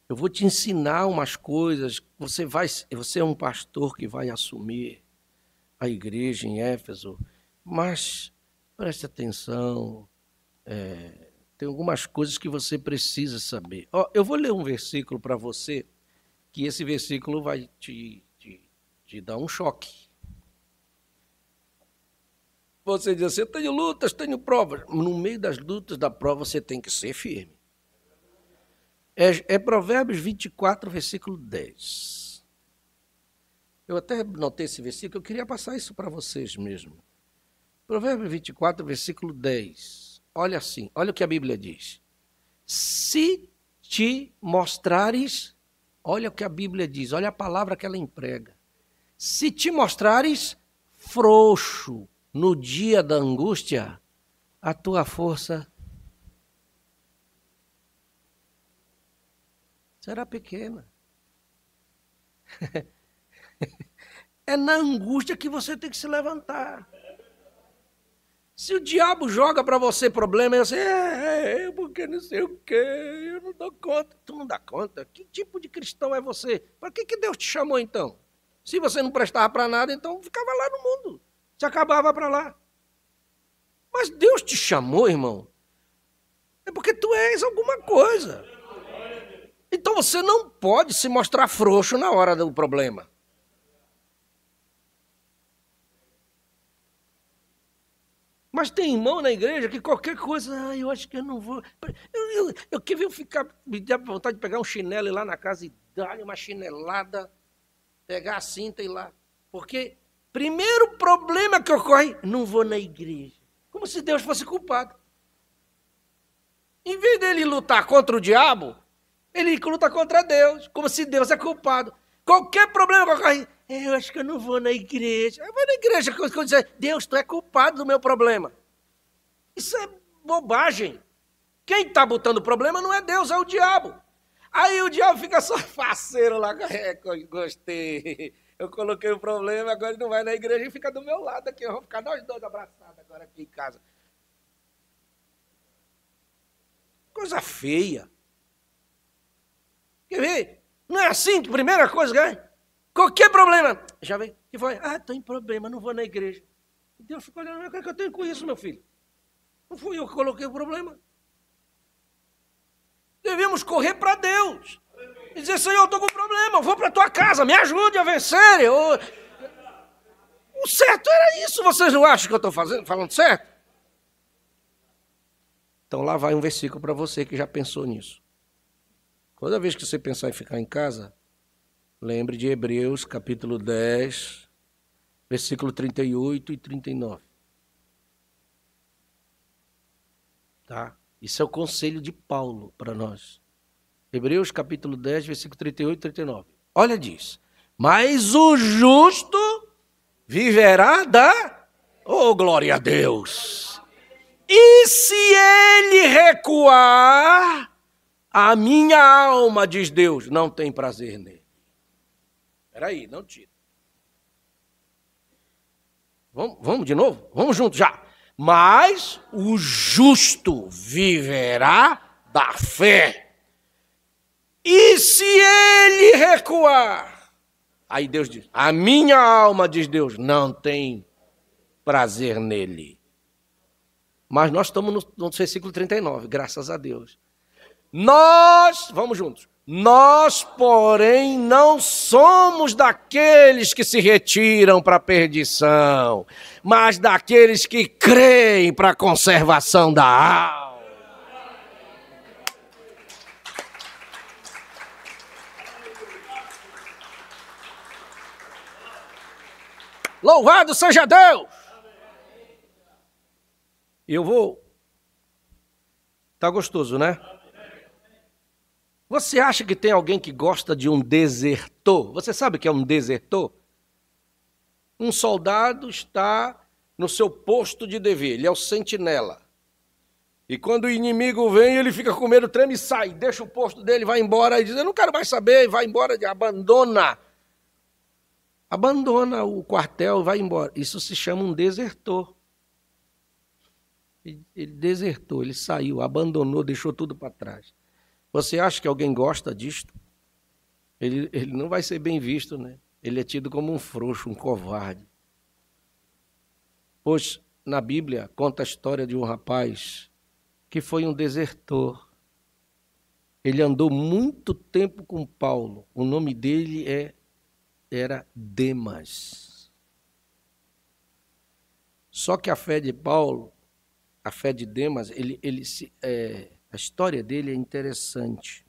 Eu vou te ensinar umas coisas. Você é um pastor que vai assumir a igreja em Éfeso, mas preste atenção. Tem algumas coisas que você precisa saber. Eu vou ler um versículo para você, que esse versículo vai te dar um choque. Você diz assim, eu tenho lutas, tenho provas. No meio das lutas, da prova, você tem que ser firme. É Provérbios 24, versículo 10. Eu até notei esse versículo, eu queria passar isso para vocês mesmo. Provérbios 24, versículo 10. Olha assim, olha o que a Bíblia diz. Se te mostrares, olha o que a Bíblia diz, olha a palavra que ela emprega. Se te mostrares frouxo no dia da angústia, a tua força será pequena. É na angústia que você tem que se levantar. Se o diabo joga para você problema, e você, porque não sei o quê, eu não dou conta. Tu não dá conta? Que tipo de cristão é você? Para que Deus te chamou então? Se você não prestava para nada, então ficava lá no mundo. Se acabava para lá. Mas Deus te chamou, irmão, é porque tu és alguma coisa. Então você não pode se mostrar frouxo na hora do problema. Mas tem irmão na igreja que qualquer coisa, eu acho que eu não vou. Eu queria ficar, me dá vontade de pegar um chinelo e ir lá na casa e dar uma chinelada, pegar a cinta e ir lá. Porque primeiro problema que ocorre, não vou na igreja. Como se Deus fosse culpado. Em vez dele lutar contra o diabo, ele luta contra Deus, como se Deus é culpado. Qualquer problema que ocorre, eu acho que eu não vou na igreja. Eu vou na igreja quando dizer, Deus, tu é culpado do meu problema. Isso é bobagem. Quem está botando o problema não é Deus, é o diabo. Aí o diabo fica só faceiro lá. Gostei. Eu coloquei o problema, agora ele não vai na igreja e fica do meu lado aqui. Vamos ficar nós dois abraçados agora aqui em casa. Coisa feia. Quer ver? Não é assim que primeira coisa, né? Qualquer problema. Já vem. Que foi? Estou em problema, não vou na igreja. Deus ficou olhando, o que eu tenho com isso, meu filho? Não fui eu que coloquei o problema. Devemos correr para Deus. E dizer, Senhor, eu estou com problema, eu vou para a tua casa, me ajude a vencer. O certo era isso, vocês não acham que eu estou falando certo? Então lá vai um versículo para você que já pensou nisso. Toda vez que você pensar em ficar em casa, lembre de Hebreus, capítulo 10, versículo 38 e 39. Tá? Isso é o conselho de Paulo para nós. Hebreus, capítulo 10, versículo 38 e 39. Olha, diz, mas o justo viverá da... Oh, glória a Deus! E se ele recuar... A minha alma, diz Deus, não tem prazer nele. Espera aí, não tira. Vamos de novo? Vamos juntos já. Mas o justo viverá da fé. E se ele recuar? Aí Deus diz, a minha alma, diz Deus, não tem prazer nele. Mas nós estamos no versículo 39, graças a Deus. Nós, vamos juntos, nós, porém, não somos daqueles que se retiram para a perdição, mas daqueles que creem para a conservação da alma. Louvado seja Deus! Eu vou... Tá gostoso, né? Você acha que tem alguém que gosta de um desertor? Você sabe o que é um desertor? Um soldado está no seu posto de dever, ele é o sentinela. E quando o inimigo vem, ele fica com medo, treme e sai, deixa o posto dele, vai embora e diz, eu não quero mais saber, vai embora, abandona. Abandona o quartel e vai embora. Isso se chama um desertor. Ele desertou, ele saiu, abandonou, deixou tudo para trás. Você acha que alguém gosta disto? Ele não vai ser bem visto, né? Ele é tido como um frouxo, um covarde. Pois na Bíblia conta a história de um rapaz que foi um desertor. Ele andou muito tempo com Paulo. O nome dele era Demas. Só que a fé de Paulo, a fé de Demas, a história dele é interessante.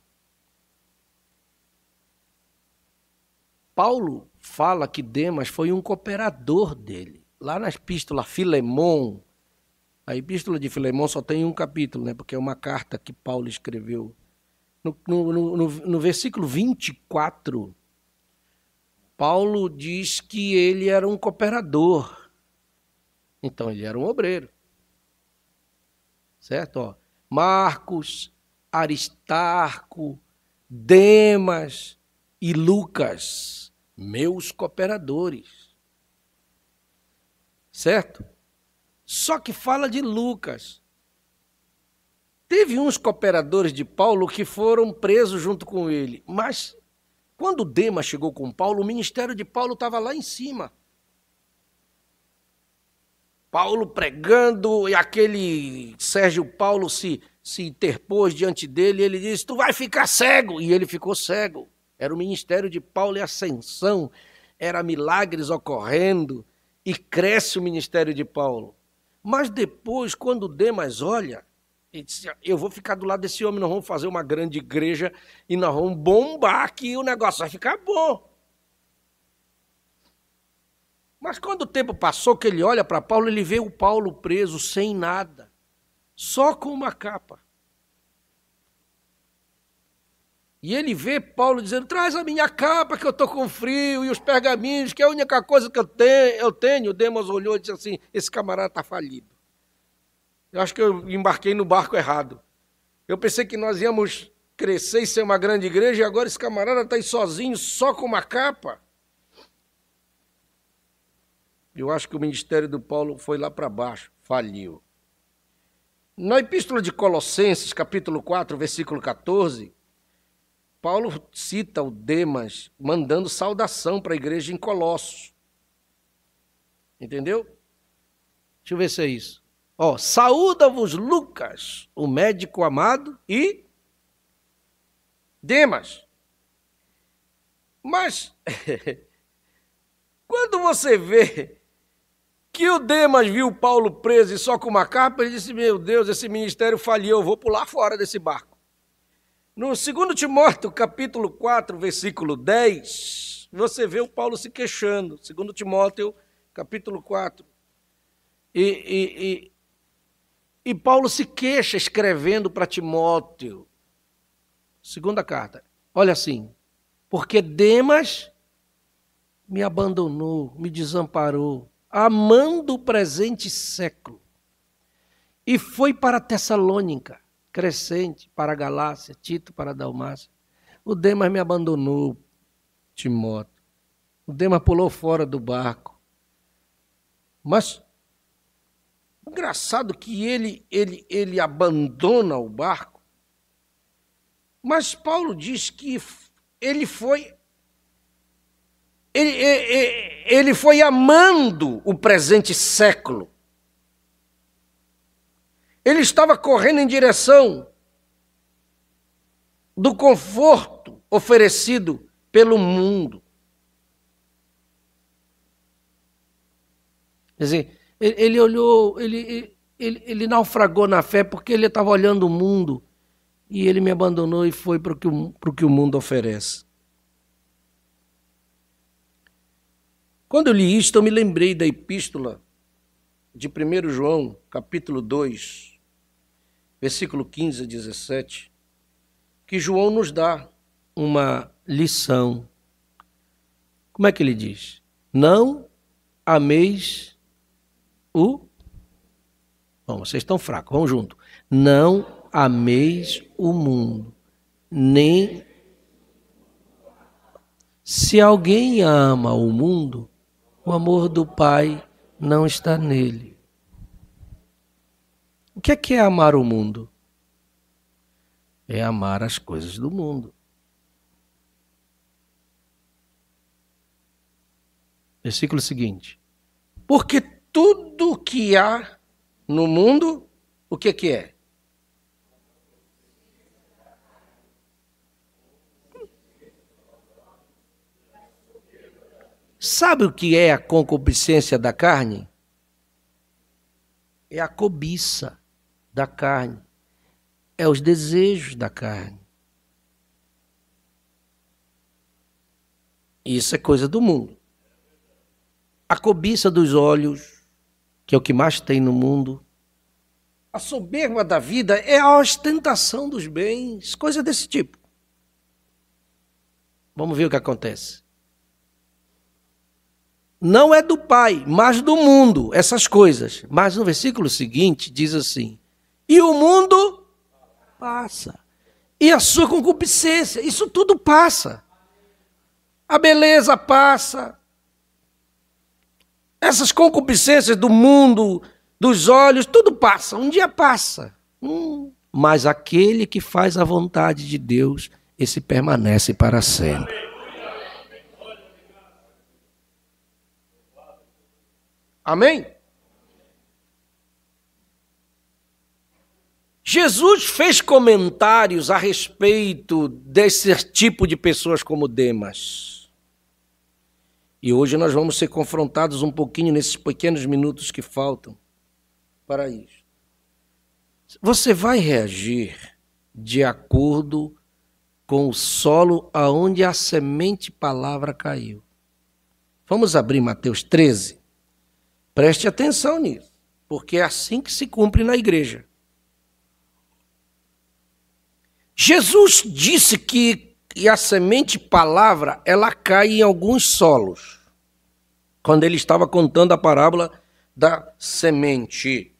Paulo fala que Demas foi um cooperador dele. Lá na epístola Filemon, a epístola de Filemon só tem um capítulo, né? Porque é uma carta que Paulo escreveu. No versículo 24, Paulo diz que ele era um cooperador. Então ele era um obreiro. Certo? Ó. Marcos, Aristarco, Demas e Lucas, meus cooperadores. Certo? Só que fala de Lucas. Teve uns cooperadores de Paulo que foram presos junto com ele, mas quando Demas chegou com Paulo, o ministério de Paulo estava lá em cima. Paulo pregando, e aquele Sérgio Paulo se interpôs diante dele, e ele disse, tu vai ficar cego, e ele ficou cego. Era o ministério de Paulo e ascensão, era milagres ocorrendo, e cresce o ministério de Paulo. Mas depois, quando Demas olha, ele disse, eu vou ficar do lado desse homem, nós vamos fazer uma grande igreja e nós vamos bombar aqui, o negócio vai ficar bom. Mas quando o tempo passou, que ele olha para Paulo, ele vê o Paulo preso sem nada, só com uma capa. E ele vê Paulo dizendo, traz a minha capa que eu estou com frio e os pergaminhos, que é a única coisa que eu tenho. O Demas olhou e disse assim, esse camarada está falido. Eu acho que eu embarquei no barco errado. Eu pensei que nós íamos crescer e ser uma grande igreja, e agora esse camarada está aí sozinho, só com uma capa. Eu acho que o ministério do Paulo foi lá para baixo, faliu. Na epístola de Colossenses, capítulo 4, versículo 14, Paulo cita o Demas mandando saudação para a igreja em Colossos. Entendeu? Deixa eu ver se é isso. Ó, saúda-vos Lucas, o médico amado, e Demas. Mas, quando você vê que o Demas viu Paulo preso e só com uma capa, ele disse, meu Deus, esse ministério faliu, eu vou pular fora desse barco. No 2 Timóteo, capítulo 4, versículo 10, você vê o Paulo se queixando. 2 Timóteo, capítulo 4. E Paulo se queixa escrevendo para Timóteo. Segunda carta. Olha assim. Porque Demas me abandonou, me desamparou, amando o presente século. E foi para Tessalônica, Crescente, para a Galácia, Tito para a Dalmácia. O Demas me abandonou, Timóteo. O Demas pulou fora do barco. Mas engraçado que ele abandona o barco, mas Paulo diz que ele foi amando o presente século. Ele estava correndo em direção do conforto oferecido pelo mundo. Quer dizer, ele olhou, ele naufragou na fé porque ele estava olhando o mundo e ele me abandonou e foi para o que o mundo oferece. Quando eu li isto, eu me lembrei da epístola de 1 João, capítulo 2, versículo 15 a 17, que João nos dá uma lição. Como é que ele diz? Não ameis o... Bom, vocês estão fracos, vamos junto. Não ameis o mundo, nem... Se alguém ama o mundo, o amor do Pai não está nele. O que é amar o mundo? É amar as coisas do mundo. Versículo seguinte. Porque tudo que há no mundo, o que é? Sabe o que é a concupiscência da carne? É a cobiça da carne. É os desejos da carne. Isso é coisa do mundo. A cobiça dos olhos, que é o que mais tem no mundo. A soberba da vida é a ostentação dos bens, coisa desse tipo. Vamos ver o que acontece. Não é do Pai, mas do mundo, essas coisas. Mas no versículo seguinte diz assim, e o mundo passa, e a sua concupiscência, isso tudo passa. A beleza passa. Essas concupiscências do mundo, dos olhos, tudo passa, um dia passa. Mas aquele que faz a vontade de Deus, esse permanece para sempre. Amém? Jesus fez comentários a respeito desse tipo de pessoas como Demas. E hoje nós vamos ser confrontados um pouquinho nesses pequenos minutos que faltam para isso. Você vai reagir de acordo com o solo aonde a semente palavra caiu. Vamos abrir Mateus 13. Preste atenção nisso, porque é assim que se cumpre na igreja. Jesus disse que a semente palavra, ela cai em alguns solos. Quando ele estava contando a parábola da semente,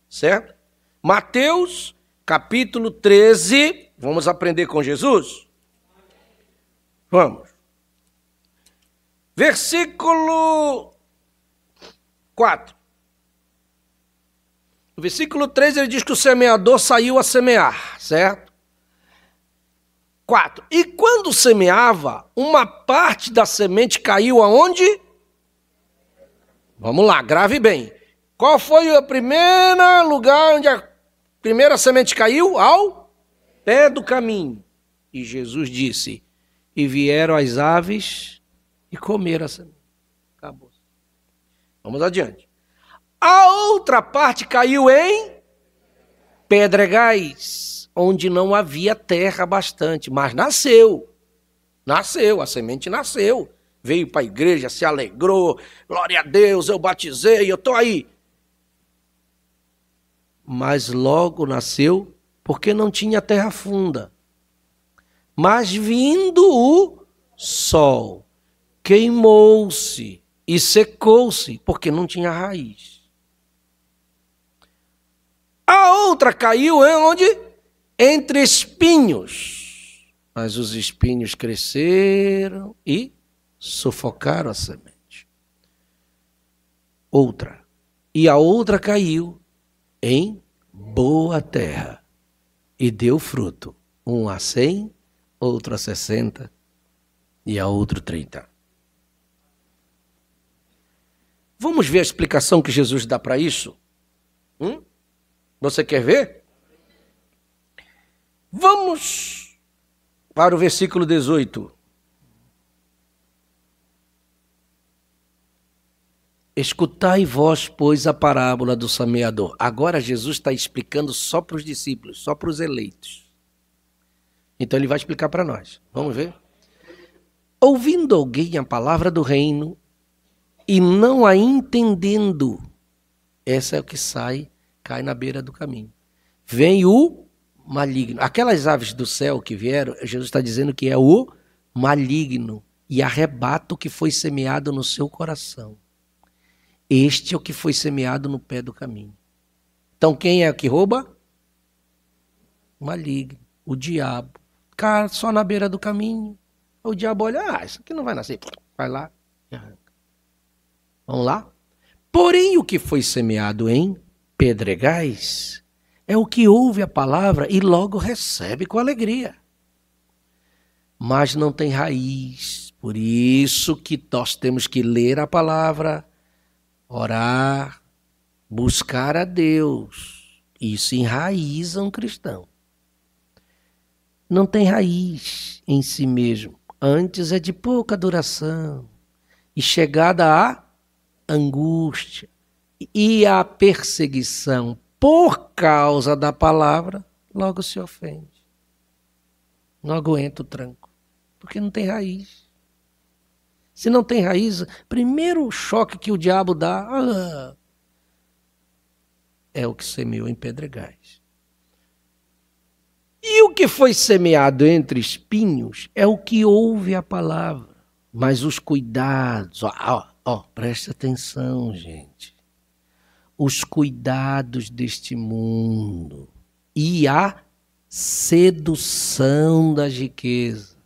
certo? Mateus, capítulo 13, vamos aprender com Jesus? Vamos. Versículo 4. No versículo 3 ele diz que o semeador saiu a semear, certo? 4. E quando semeava, uma parte da semente caiu aonde? Vamos lá, grave bem. Qual foi o primeiro lugar onde a primeira semente caiu? Ao pé do caminho. E Jesus disse, e vieram as aves e comeram a semente. Acabou. Vamos adiante. A outra parte caiu em pedregais, onde não havia terra bastante, mas nasceu, a semente nasceu, veio para a igreja, se alegrou, glória a Deus, eu batizei, eu estou aí. Mas logo nasceu, porque não tinha terra funda. Mas vindo o sol, queimou-se e secou-se, porque não tinha raiz. A outra caiu onde? Entre espinhos. Mas os espinhos cresceram e sufocaram a semente. Outra. E a outra caiu em boa terra e deu fruto. Um a 100, outro a 60 e a outro 30. Vamos ver a explicação que Jesus dá para isso? Você quer ver? Vamos para o versículo 18. Escutai vós, pois, a parábola do semeador. Agora Jesus está explicando só para os discípulos, só para os eleitos. Então ele vai explicar para nós. Vamos ver? Ouvindo alguém a palavra do reino e não a entendendo, essa é o que cai na beira do caminho. Vem o maligno. Aquelas aves do céu que vieram, Jesus está dizendo que é o maligno e arrebata o que foi semeado no seu coração. Este é o que foi semeado no pé do caminho. Então quem é o que rouba? O maligno, o diabo. Cara, só na beira do caminho. O diabo olha, isso aqui não vai nascer. Vai lá e arranca. Vamos lá? Porém, o que foi semeado em pedregais é o que ouve a palavra e logo recebe com alegria. Mas não tem raiz. Por isso que nós temos que ler a palavra, orar, buscar a Deus. Isso enraiza um cristão. Não tem raiz em si mesmo. Antes é de pouca duração. E chegada à angústia e à perseguição por causa da palavra, logo se ofende. Não aguenta o tranco. Porque não tem raiz. Se não tem raiz, primeiro choque que o diabo dá é o que semeou em pedregais. E o que foi semeado entre espinhos é o que ouve a palavra. Mas os cuidados, preste atenção, gente. Os cuidados deste mundo e a sedução das riquezas.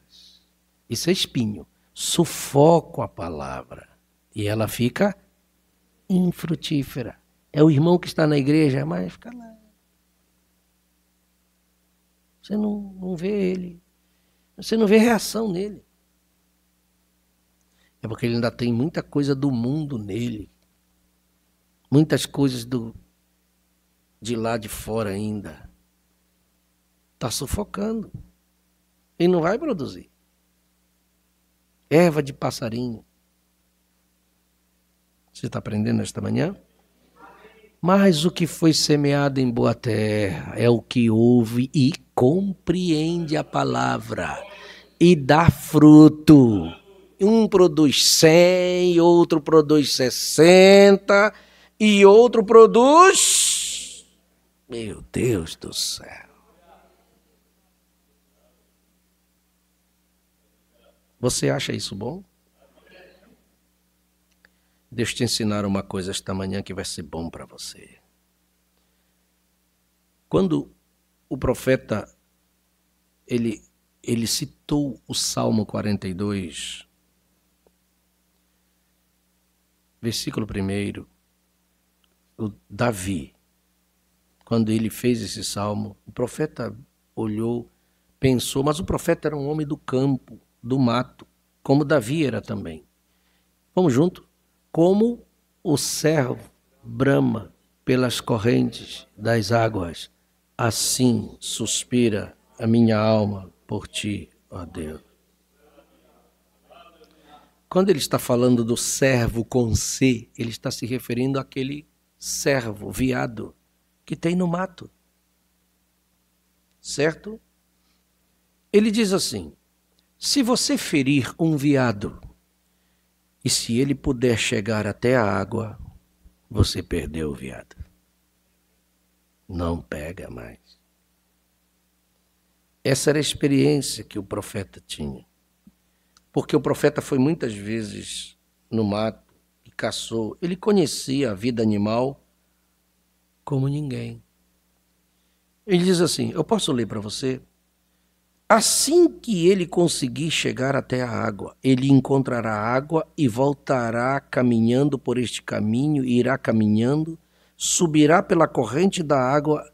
Isso é espinho. Sufocam a palavra e ela fica infrutífera. É o irmão que está na igreja, mas fica lá. Você não vê ele. Você não vê reação nele. É porque ele ainda tem muita coisa do mundo nele. Muitas coisas de lá de fora ainda. Está sufocando. E não vai produzir. Erva de passarinho. Você está aprendendo esta manhã? Mas o que foi semeado em boa terra é o que ouve e compreende a palavra e dá fruto. Um produz 100, outro produz 60 e outro produz... Meu Deus do céu. Você acha isso bom? Deus te ensinar uma coisa esta manhã que vai ser bom para você. Quando o profeta, ele citou o Salmo 42, versículo 1, o Davi, quando ele fez esse salmo, o profeta olhou, pensou, mas o profeta era um homem do campo, do mato, como Davi era também. Vamos junto? Como o servo brama pelas correntes das águas, assim suspira a minha alma por ti, ó Deus. Quando ele está falando do servo com C, ele está se referindo àquele servo, veado, que tem no mato. Certo? Ele diz assim, se você ferir um veado, e se ele puder chegar até a água, você perdeu o veado. Não pega mais. Essa era a experiência que o profeta tinha. Porque o profeta foi muitas vezes no mato e caçou. Ele conhecia a vida animal como ninguém. Ele diz assim, eu posso ler para você? Assim que ele conseguir chegar até a água, ele encontrará água e voltará caminhando por este caminho, irá caminhando, subirá pela corrente da água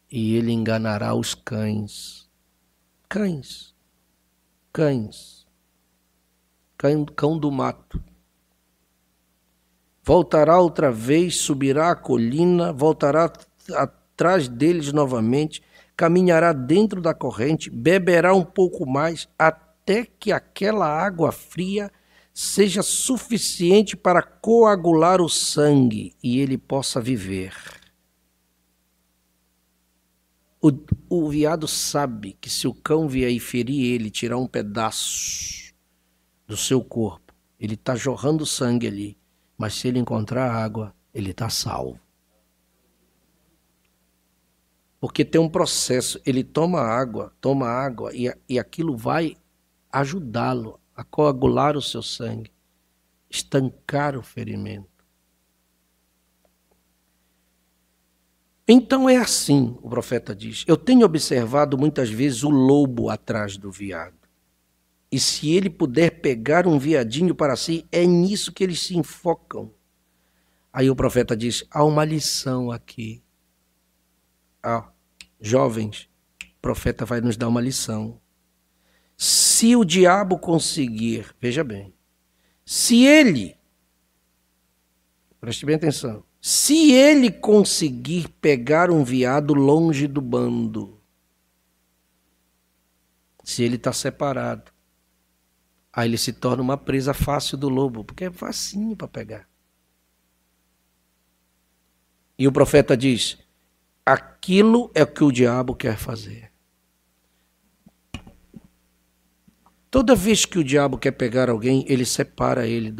e ele enganará os cães. Cão do mato. Voltará outra vez, subirá a colina, voltará atrás deles novamente, caminhará dentro da corrente, beberá um pouco mais, até que aquela água fria seja suficiente para coagular o sangue e ele possa viver. O veado sabe que se o cão vier e ferir ele, tirar um pedaço do seu corpo, ele está jorrando sangue ali, mas se ele encontrar água, ele está salvo. Porque tem um processo, ele toma água e aquilo vai ajudá-lo a coagular o seu sangue, estancar o ferimento. Então é assim, o profeta diz, eu tenho observado muitas vezes o lobo atrás do veado. E se ele puder pegar um veadinho para si, é nisso que eles se enfocam. Aí o profeta diz, há uma lição aqui. Jovens, o profeta vai nos dar uma lição. Se o diabo conseguir, veja bem, se ele, preste bem atenção, se ele conseguir pegar um veado longe do bando, se ele está separado, aí ele se torna uma presa fácil do lobo, porque é facinho para pegar. E o profeta diz, aquilo é o que o diabo quer fazer. Toda vez que o diabo quer pegar alguém, ele separa ele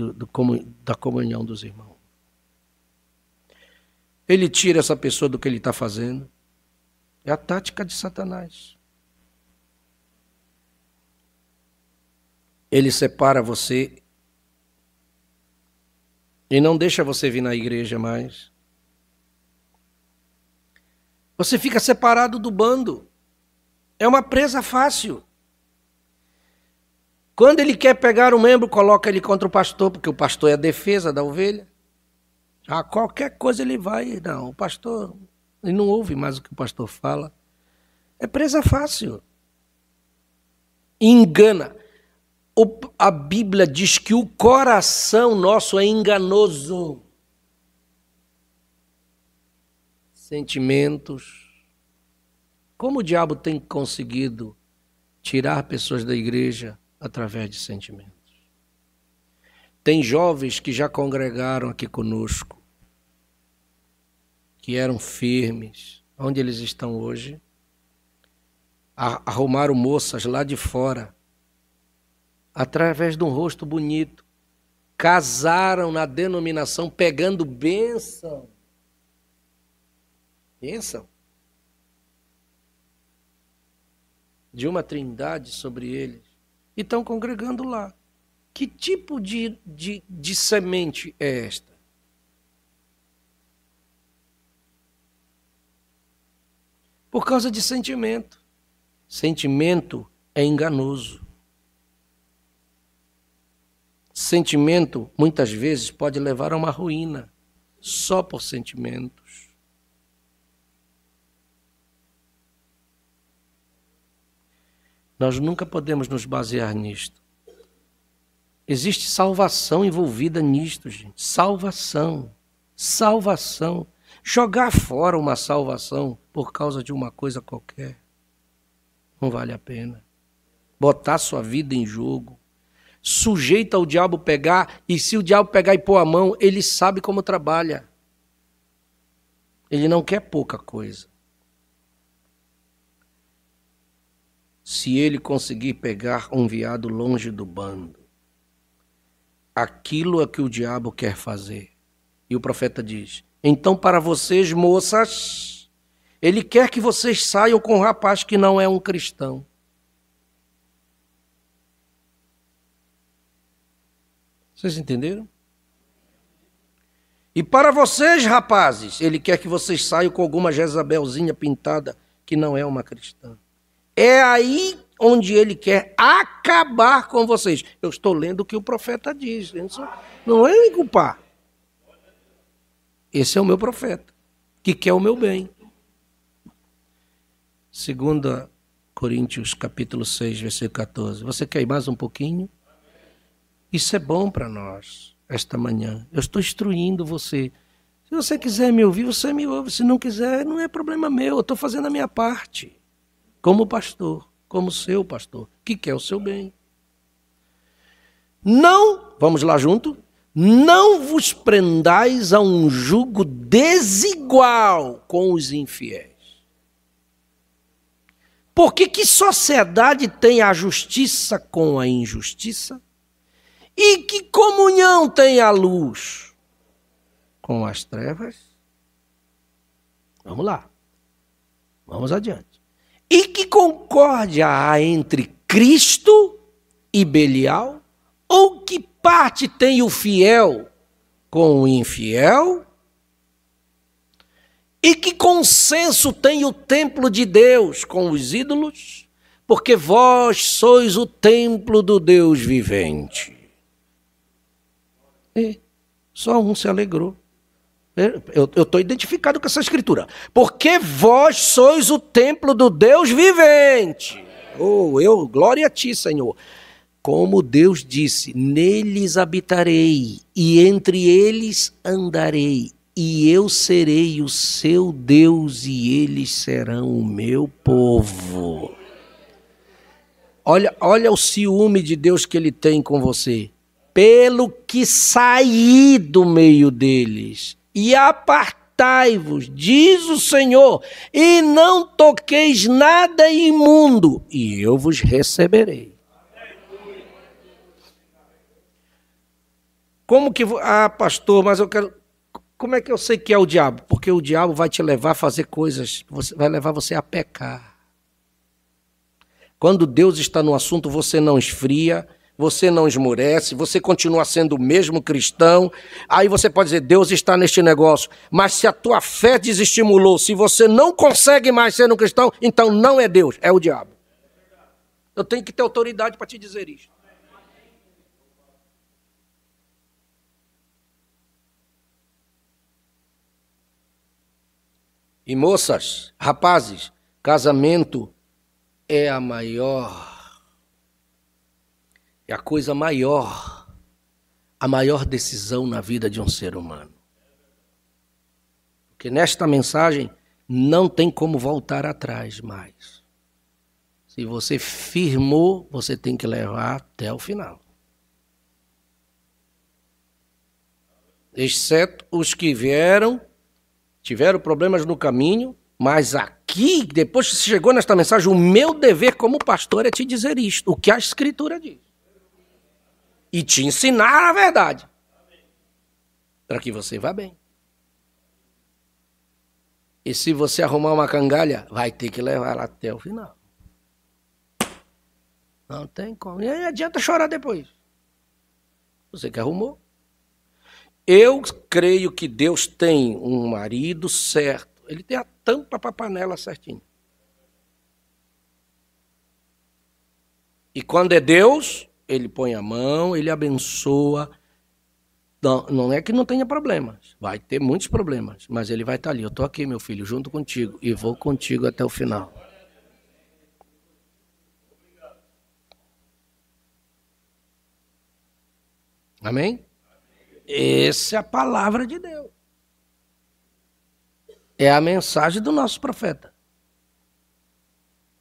da comunhão dos irmãos. Ele tira essa pessoa do que ele está fazendo. É a tática de Satanás. Ele separa você e não deixa você vir na igreja mais. Você fica separado do bando. É uma presa fácil. Quando ele quer pegar um membro, coloca ele contra o pastor, porque o pastor é a defesa da ovelha. Ah, qualquer coisa ele vai. Não, o pastor, ele não ouve mais o que o pastor fala. É presa fácil. Engana. A Bíblia diz que o coração nosso é enganoso. Sentimentos. Como o diabo tem conseguido tirar pessoas da igreja através de sentimentos? Tem jovens que já congregaram aqui conosco, que eram firmes. Onde eles estão hoje? Arrumaram moças lá de fora, através de um rosto bonito. Casaram na denominação, pegando bênção. Bênção. De uma trindade sobre eles. E estão congregando lá. Que tipo de semente é esta? Por causa de sentimento. Sentimento é enganoso. Sentimento, muitas vezes, pode levar a uma ruína. Só por sentimentos. Nós nunca podemos nos basear nisto. Existe salvação envolvida nisto, gente. Salvação. Salvação. Jogar fora uma salvação por causa de uma coisa qualquer não vale a pena. Botar sua vida em jogo. Sujeita ao diabo pegar, e se o diabo pegar e pôr a mão, ele sabe como trabalha. Ele não quer pouca coisa. Se ele conseguir pegar um veado longe do bando, aquilo é que o diabo quer fazer. E o profeta diz, então para vocês, moças, ele quer que vocês saiam com um rapaz que não é um cristão. Vocês entenderam? E para vocês, rapazes, ele quer que vocês saiam com alguma Jezabelzinha pintada que não é uma cristã. É aí onde ele quer acabar com vocês. Eu estou lendo o que o profeta diz. Não é me culpar. Esse é o meu profeta, que quer o meu bem. 2 Coríntios capítulo 6, versículo 14. Você quer ir mais um pouquinho? Isso é bom para nós, esta manhã. Eu estou instruindo você. Se você quiser me ouvir, você me ouve. Se não quiser, não é problema meu. Eu estou fazendo a minha parte. Como pastor, como seu pastor, que quer o seu bem. Não, vamos lá junto, não vos prendais a um jugo desigual com os infiéis. Porque que sociedade tem a justiça com a injustiça? E que comunhão tem a luz com as trevas? Vamos lá, vamos adiante. E que concórdia há entre Cristo e Belial? Ou que parte tem o fiel com o infiel? E que consenso tem o templo de Deus com os ídolos? Porque vós sois o templo do Deus vivente. E só um se alegrou. Eu estou identificado com essa escritura. Porque vós sois o templo do Deus vivente. Oh, glória a ti, Senhor. Como Deus disse, neles habitarei e entre eles andarei. E eu serei o seu Deus e eles serão o meu povo. Olha o ciúme de Deus que ele tem com você. Pelo que saí do meio deles. E apartai-vos, diz o Senhor, e não toqueis nada imundo, e eu vos receberei. Como que... Ah, pastor, mas eu quero... Como é que eu sei que é o diabo? Porque o diabo vai te levar a fazer coisas, vai levar você a pecar. Quando Deus está no assunto, você não esfria, você não esmorece, você continua sendo o mesmo cristão. Aí você pode dizer, Deus está neste negócio. Mas se a tua fé desestimulou, se você não consegue mais ser um cristão, então não é Deus, é o diabo. Eu tenho que ter autoridade para te dizer isso. E moças, rapazes, casamento é a coisa maior, a maior decisão na vida de um ser humano. Porque nesta mensagem não tem como voltar atrás mais. Se você firmou, você tem que levar até o final. Exceto os que tiveram problemas no caminho, mas aqui, depois que você chegou nesta mensagem, o meu dever como pastor é te dizer isto, o que a Escritura diz. E te ensinar a verdade, para que você vá bem. E se você arrumar uma cangalha, vai ter que levar ela até o final. Não tem como. E aí adianta chorar depois. Você que arrumou. Eu creio que Deus tem um marido certo. Ele tem a tampa para a panela certinho. E quando é Deus, ele põe a mão, ele abençoa. Não é que não tenha problemas. Vai ter muitos problemas. Mas ele vai estar ali. Eu estou aqui, meu filho, junto contigo. E vou contigo até o final. Amém? Essa é a palavra de Deus. É a mensagem do nosso profeta.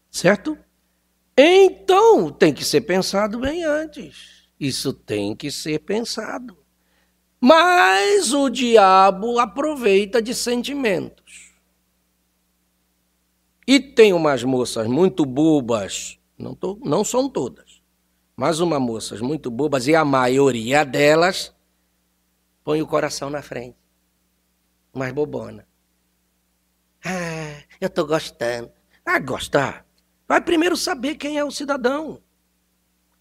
Certo? Então, tem que ser pensado bem antes. Isso tem que ser pensado. Mas o diabo aproveita de sentimentos. E tem umas moças muito bobas, não são todas, mas umas moças muito bobas, e a maioria delas põe o coração na frente. Umas bobona. Ah, eu estou gostando. Ah, gostar. Vai primeiro saber quem é o cidadão.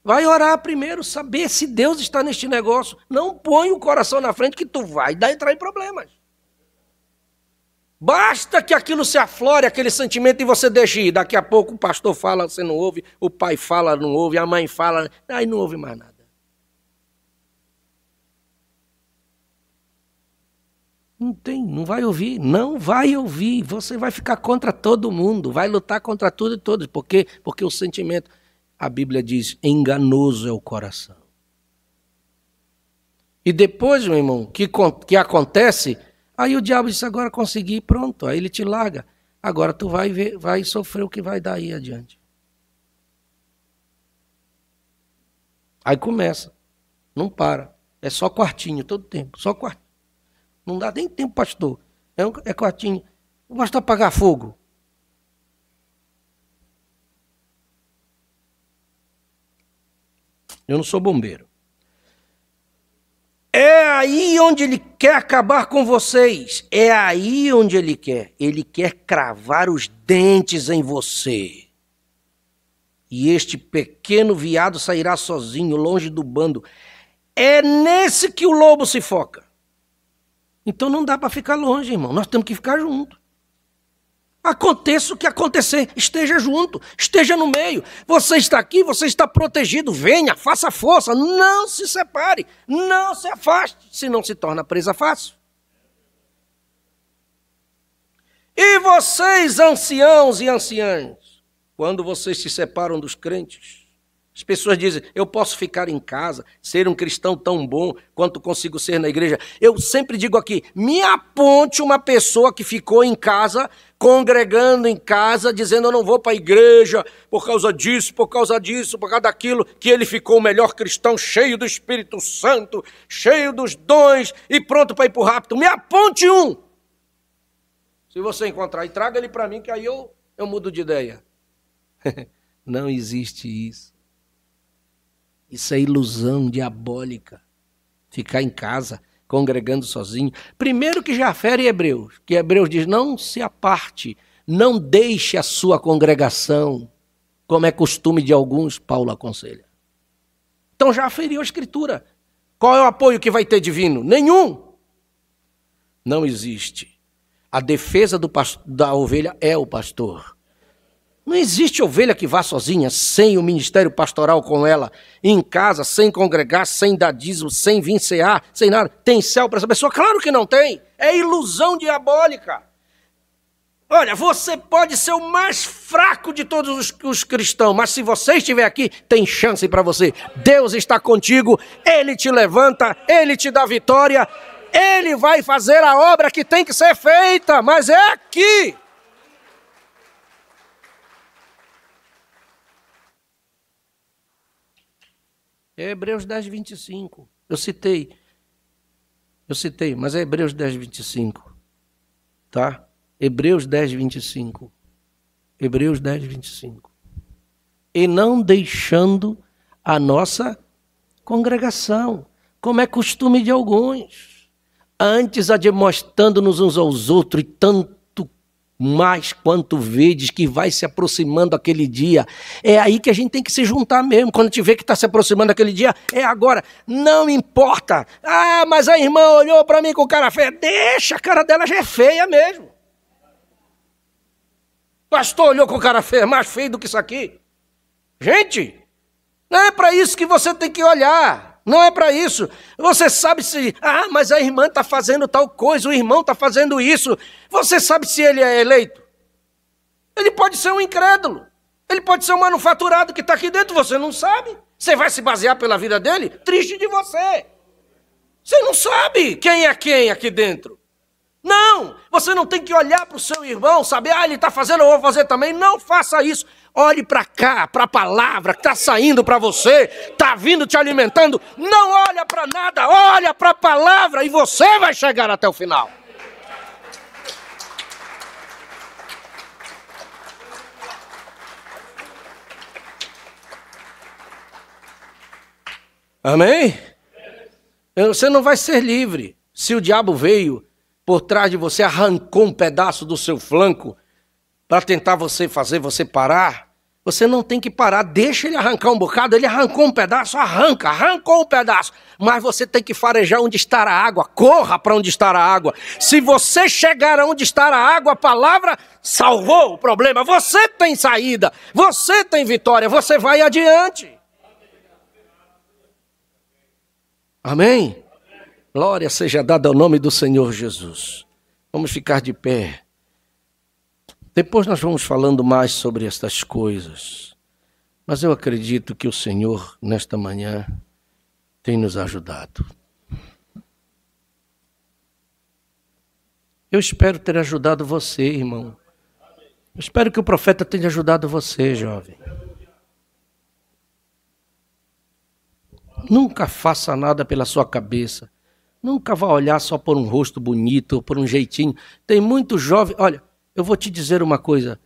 Vai orar primeiro, saber se Deus está neste negócio. Não põe o coração na frente que tu vai entrar em problemas. Basta que aquilo se aflore, aquele sentimento, e você deixe ir. Daqui a pouco o pastor fala, você não ouve, o pai fala, não ouve, a mãe fala, aí não ouve mais nada. Não vai ouvir, não vai ouvir. Você vai ficar contra todo mundo, vai lutar contra tudo e todos. Por quê? Porque o sentimento, a Bíblia diz, enganoso é o coração. E depois, meu irmão, que acontece, aí o diabo diz, agora consegui, pronto, aí ele te larga. Agora tu vai sofrer o que vai dar aí adiante. Aí começa, não para, é só quartinho todo tempo, só quartinho. Não dá nem tempo, pastor. É quartinho. O pastor apagar fogo. Eu não sou bombeiro. É aí onde ele quer acabar com vocês. É aí onde ele quer. Ele quer cravar os dentes em você. E este pequeno veado sairá sozinho, longe do bando. É nesse que o lobo se foca. Então não dá para ficar longe, irmão. Nós temos que ficar juntos. Aconteça o que acontecer, esteja junto, esteja no meio. Você está aqui, você está protegido. Venha, faça força, não se separe, não se afaste, senão se torna presa fácil. E vocês, anciãos e anciãs, quando vocês se separam dos crentes, as pessoas dizem, eu posso ficar em casa, ser um cristão tão bom quanto consigo ser na igreja. Eu sempre digo aqui, me aponte uma pessoa que ficou em casa, congregando em casa, dizendo eu não vou para a igreja por causa disso, por causa daquilo, que ele ficou o melhor cristão, cheio do Espírito Santo, cheio dos dons e pronto para ir para o rapto. Me aponte um. Se você encontrar, e traga ele para mim, que aí eu mudo de ideia. Não existe isso. Isso é ilusão diabólica. Ficar em casa, congregando sozinho. Primeiro que já fere Hebreus, que Hebreus diz, não se aparte, não deixe a sua congregação, como é costume de alguns, Paulo aconselha. Então já feriu a Escritura. Qual é o apoio que vai ter divino? Nenhum. Não existe. A defesa da ovelha é o pastor. Não existe ovelha que vá sozinha, sem o ministério pastoral com ela, em casa, sem congregar, sem dar dízimo, sem vir cear, sem nada. Tem céu para essa pessoa? Claro que não tem. É ilusão diabólica. Olha, você pode ser o mais fraco de todos os cristãos, mas se você estiver aqui, tem chance para você. Deus está contigo, Ele te levanta, Ele te dá vitória, Ele vai fazer a obra que tem que ser feita, mas é aqui. É Hebreus 10, 25. Eu citei, mas é Hebreus 10, 25. Tá? Hebreus 10, 25. Hebreus 10, 25. E não deixando a nossa congregação, como é costume de alguns, antes admoestando-nos uns aos outros, e tanto mais quanto vedes que vai se aproximando aquele dia. É aí que a gente tem que se juntar mesmo. Quando te vê que está se aproximando aquele dia, é agora. Não importa. Ah, mas a irmã olhou para mim com cara feia. Deixa, a cara dela já é feia mesmo. Pastor olhou com cara feia, mais feio do que isso aqui. Gente, não é para isso que você tem que olhar. Não é para isso. Você sabe se... Ah, mas a irmã está fazendo tal coisa, o irmão está fazendo isso. Você sabe se ele é eleito? Ele pode ser um incrédulo. Ele pode ser um manufaturado que está aqui dentro, você não sabe. Você vai se basear pela vida dele? Triste de você. Você não sabe quem é quem aqui dentro. Não, você não tem que olhar para o seu irmão, saber, ele está fazendo, eu vou fazer também. Não faça isso. Olhe para cá, para a palavra que está saindo para você, está vindo te alimentando. Não olha para nada, olha para a palavra e você vai chegar até o final. Amém? Você não vai ser livre. Se o diabo veio por trás de você, arrancou um pedaço do seu flanco para tentar fazer você parar, você não tem que parar, deixa ele arrancar um bocado, ele arrancou um pedaço, arrancou um pedaço, mas você tem que farejar onde está a água, corra para onde está a água. Se você chegar aonde está a água, a palavra salvou o problema, você tem saída, você tem vitória, você vai adiante. Amém? Glória seja dada ao nome do Senhor Jesus. Vamos ficar de pé. Depois nós vamos falando mais sobre estas coisas. Mas eu acredito que o Senhor, nesta manhã, tem nos ajudado. Eu espero ter ajudado você, irmão. Eu espero que o profeta tenha ajudado você, jovem. Nunca faça nada pela sua cabeça. Nunca vá olhar só por um rosto bonito, ou por um jeitinho. Tem muito jovem... Olha, eu vou te dizer uma coisa.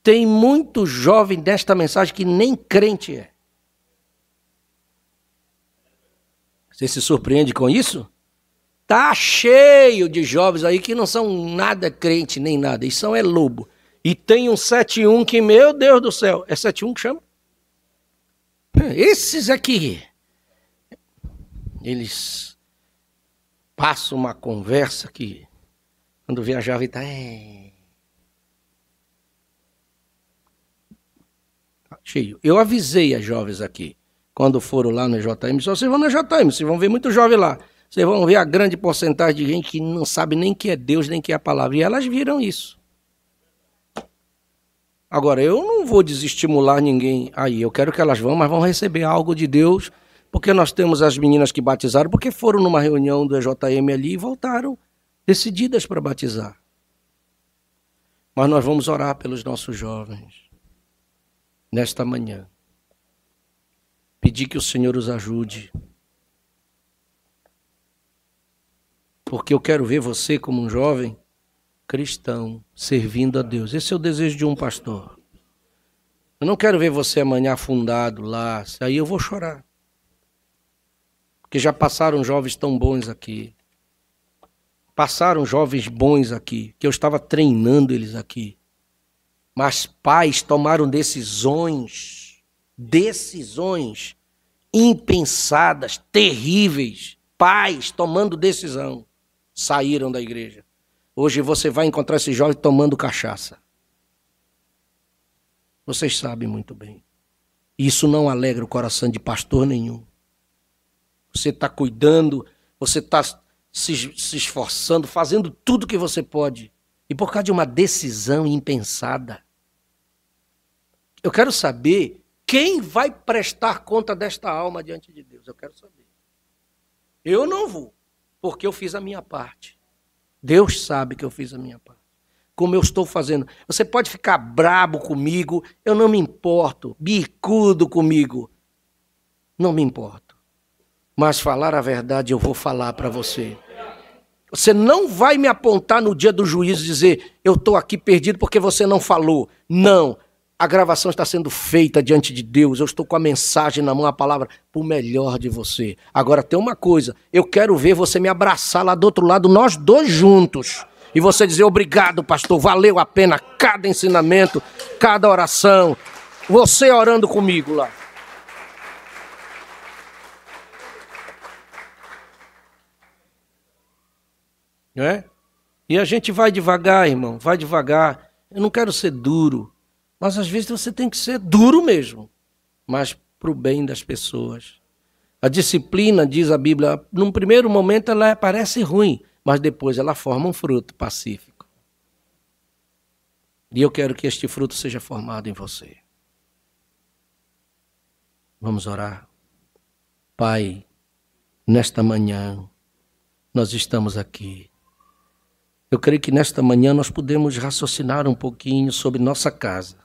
Tem muito jovem desta mensagem que nem crente é. Você se surpreende com isso? Tá cheio de jovens aí que não são nada crente, nem nada. E são lobo. E tem um 71 que, meu Deus do céu, é 71 que chama? Esses aqui, eles passam uma conversa que, quando vê a jovem, está... cheio. Eu avisei as jovens aqui, quando foram lá no JM, só vocês vão no JM, vocês vão ver muito jovem lá. Vocês vão ver a grande porcentagem de gente que não sabe nem que é Deus, nem que é a palavra. E elas viram isso. Agora, eu não vou desestimular ninguém aí. Eu quero que elas vão, mas vão receber algo de Deus, porque nós temos as meninas que batizaram, porque foram numa reunião do EJM ali e voltaram decididas para batizar. Mas nós vamos orar pelos nossos jovens nesta manhã. Pedir que o Senhor os ajude. Porque eu quero ver você como um jovem cristão, servindo a Deus. Esse é o desejo de um pastor. Eu não quero ver você amanhã afundado lá, aí eu vou chorar. Porque já passaram jovens tão bons aqui. Passaram jovens bons aqui, que eu estava treinando eles aqui. Mas pais tomaram decisões impensadas, terríveis. Pais tomando decisão, saíram da igreja. Hoje você vai encontrar esse jovem tomando cachaça. Vocês sabem muito bem. Isso não alegra o coração de pastor nenhum. Você está cuidando, você está se esforçando, fazendo tudo que você pode. e por causa de uma decisão impensada. Eu quero saber quem vai prestar conta desta alma diante de Deus. Eu quero saber. Eu não vou, porque eu fiz a minha parte. Deus sabe que eu fiz a minha parte. Como eu estou fazendo. Você pode ficar brabo comigo, eu não me importo. Bicudo comigo, não me importo. Mas falar a verdade eu vou falar para você. Você não vai me apontar no dia do juízo e dizer, eu estou aqui perdido porque você não falou. Não, a gravação está sendo feita diante de Deus. Eu estou com a mensagem na mão, a palavra, para o melhor de você. Agora tem uma coisa, eu quero ver você me abraçar lá do outro lado, nós dois juntos. E você dizer, obrigado, pastor, valeu a pena cada ensinamento, cada oração. Você orando comigo lá. Não é? E a gente vai devagar, irmão, vai devagar. Eu não quero ser duro, mas às vezes você tem que ser duro mesmo, mas para o bem das pessoas. A disciplina, diz a Bíblia, num primeiro momento ela parece ruim, mas depois ela forma um fruto pacífico. E eu quero que este fruto seja formado em você. Vamos orar. Pai, nesta manhã, nós estamos aqui. Eu creio que nesta manhã nós podemos raciocinar um pouquinho sobre nossa casa,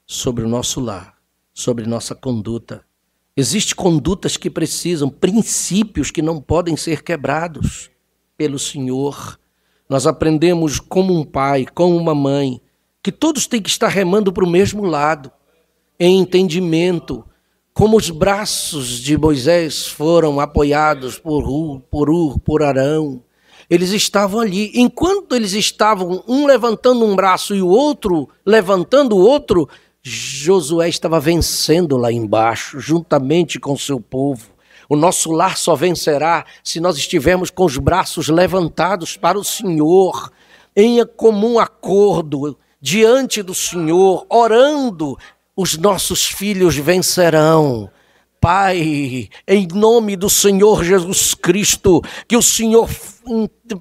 sobre o nosso lar, sobre nossa conduta. Existem condutas que precisam, princípios que não podem ser quebrados pelo Senhor. Nós aprendemos como um pai, como uma mãe, que todos têm que estar remando para o mesmo lado, em entendimento, como os braços de Moisés foram apoiados por Arão. Eles estavam ali. Enquanto eles estavam um levantando um braço e o outro levantando o outro, Josué estava vencendo lá embaixo, juntamente com seu povo. O nosso lar só vencerá se nós estivermos com os braços levantados para o Senhor, em comum acordo, diante do Senhor, orando. Os nossos filhos vencerão. Pai, em nome do Senhor Jesus Cristo, que o Senhor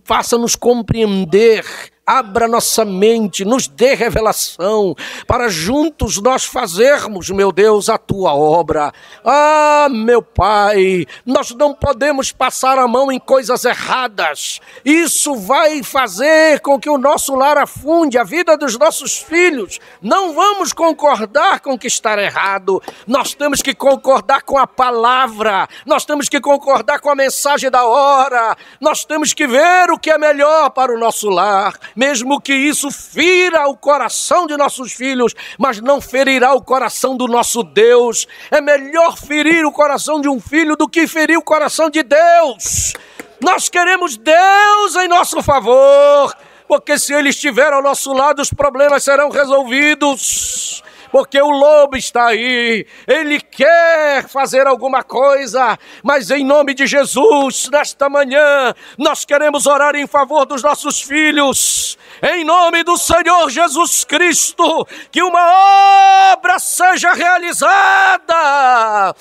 faça-nos compreender, abra nossa mente, nos dê revelação, para juntos nós fazermos, meu Deus, a tua obra. Ah, meu Pai, nós não podemos passar a mão em coisas erradas. Isso vai fazer com que o nosso lar afunde, a vida dos nossos filhos. Não vamos concordar com o que está errado. Nós temos que concordar com a palavra. Nós temos que concordar com a mensagem da hora. Nós temos que ver o que é melhor para o nosso lar. Mesmo que isso fira o coração de nossos filhos, mas não ferirá o coração do nosso Deus. É melhor ferir o coração de um filho do que ferir o coração de Deus. Nós queremos Deus em nosso favor, porque se Ele estiver ao nosso lado, os problemas serão resolvidos. Porque o lobo está aí, ele quer fazer alguma coisa, mas em nome de Jesus, nesta manhã, nós queremos orar em favor dos nossos filhos, em nome do Senhor Jesus Cristo, que uma obra seja realizada.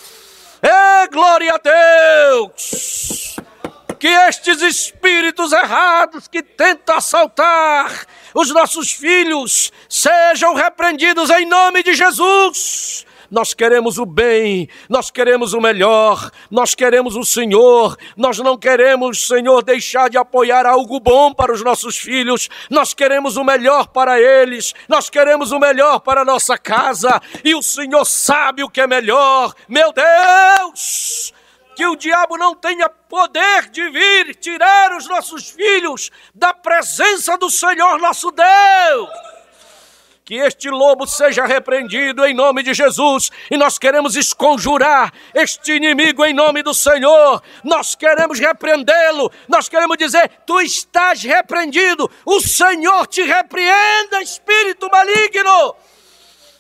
Glória a Deus! Que estes espíritos errados que tentam assaltar os nossos filhos sejam repreendidos em nome de Jesus. Nós queremos o bem, nós queremos o melhor, nós queremos o Senhor. Nós não queremos, Senhor, deixar de apoiar algo bom para os nossos filhos. Nós queremos o melhor para eles, nós queremos o melhor para a nossa casa. E o Senhor sabe o que é melhor. Meu Deus! Que o diabo não tenha poder de vir tirar os nossos filhos da presença do Senhor nosso Deus. Que este lobo seja repreendido em nome de Jesus. E nós queremos esconjurar este inimigo em nome do Senhor. Nós queremos repreendê-lo. Nós queremos dizer, tu estás repreendido. O Senhor te repreenda, espírito maligno.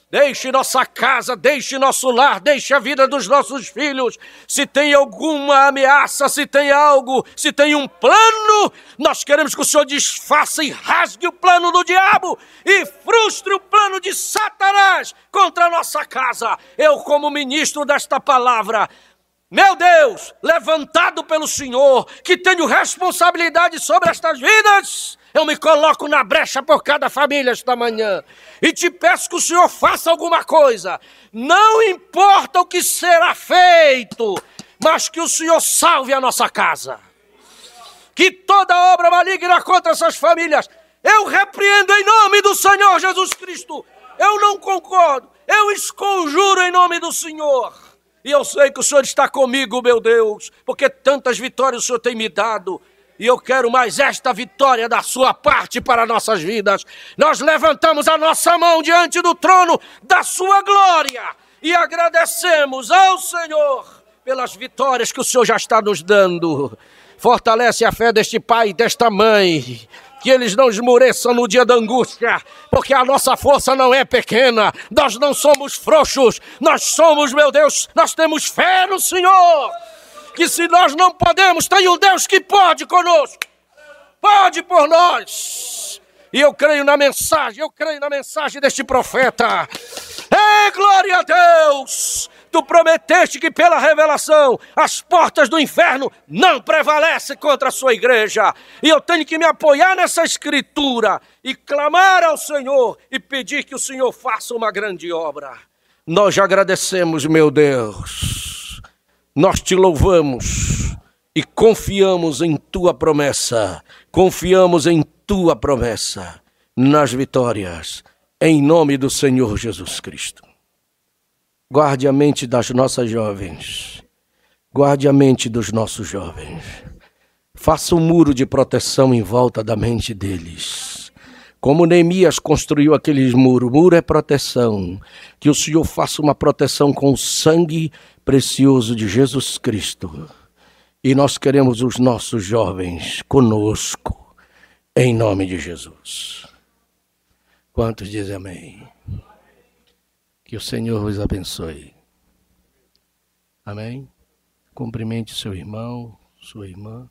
Deixe nossa casa, deixe nosso lar, deixe a vida dos nossos filhos. Se tem alguma ameaça, se tem algo, se tem um plano, nós queremos que o Senhor desfaça e rasgue o plano do diabo e frustre o plano de Satanás contra a nossa casa. Eu, como ministro desta palavra, meu Deus, levantado pelo Senhor, que tenho responsabilidade sobre estas vidas, eu me coloco na brecha por cada família esta manhã e te peço que o Senhor faça alguma coisa. Não importa o que será feito, mas que o Senhor salve a nossa casa. Que toda obra maligna contra essas famílias, eu repreendo em nome do Senhor Jesus Cristo. Eu não concordo, eu esconjuro em nome do Senhor. E eu sei que o Senhor está comigo, meu Deus, porque tantas vitórias o Senhor tem me dado. E eu quero mais esta vitória da sua parte para nossas vidas. Nós levantamos a nossa mão diante do trono da sua glória e agradecemos ao Senhor pelas vitórias que o Senhor já está nos dando. Fortalece a fé deste pai e desta mãe, que eles não esmoreçam no dia da angústia, porque a nossa força não é pequena, nós não somos frouxos, nós somos, meu Deus, nós temos fé no Senhor, que se nós não podemos, tem um Deus que pode conosco, pode por nós, e eu creio na mensagem deste profeta. Glória a Deus! Tu prometeste que pela revelação as portas do inferno não prevalecem contra a sua igreja. E eu tenho que me apoiar nessa escritura e clamar ao Senhor e pedir que o Senhor faça uma grande obra. Nós já agradecemos, meu Deus. Nós te louvamos e confiamos em tua promessa. Confiamos em tua promessa nas vitórias. Em nome do Senhor Jesus Cristo. Guarde a mente das nossas jovens. Guarde a mente dos nossos jovens. Faça um muro de proteção em volta da mente deles. Como Neemias construiu aqueles muros. Muro é proteção. Que o Senhor faça uma proteção com o sangue precioso de Jesus Cristo. E nós queremos os nossos jovens conosco. Em nome de Jesus. Quantos dizem amém? Que o Senhor vos abençoe. Amém? Cumprimente seu irmão, sua irmã.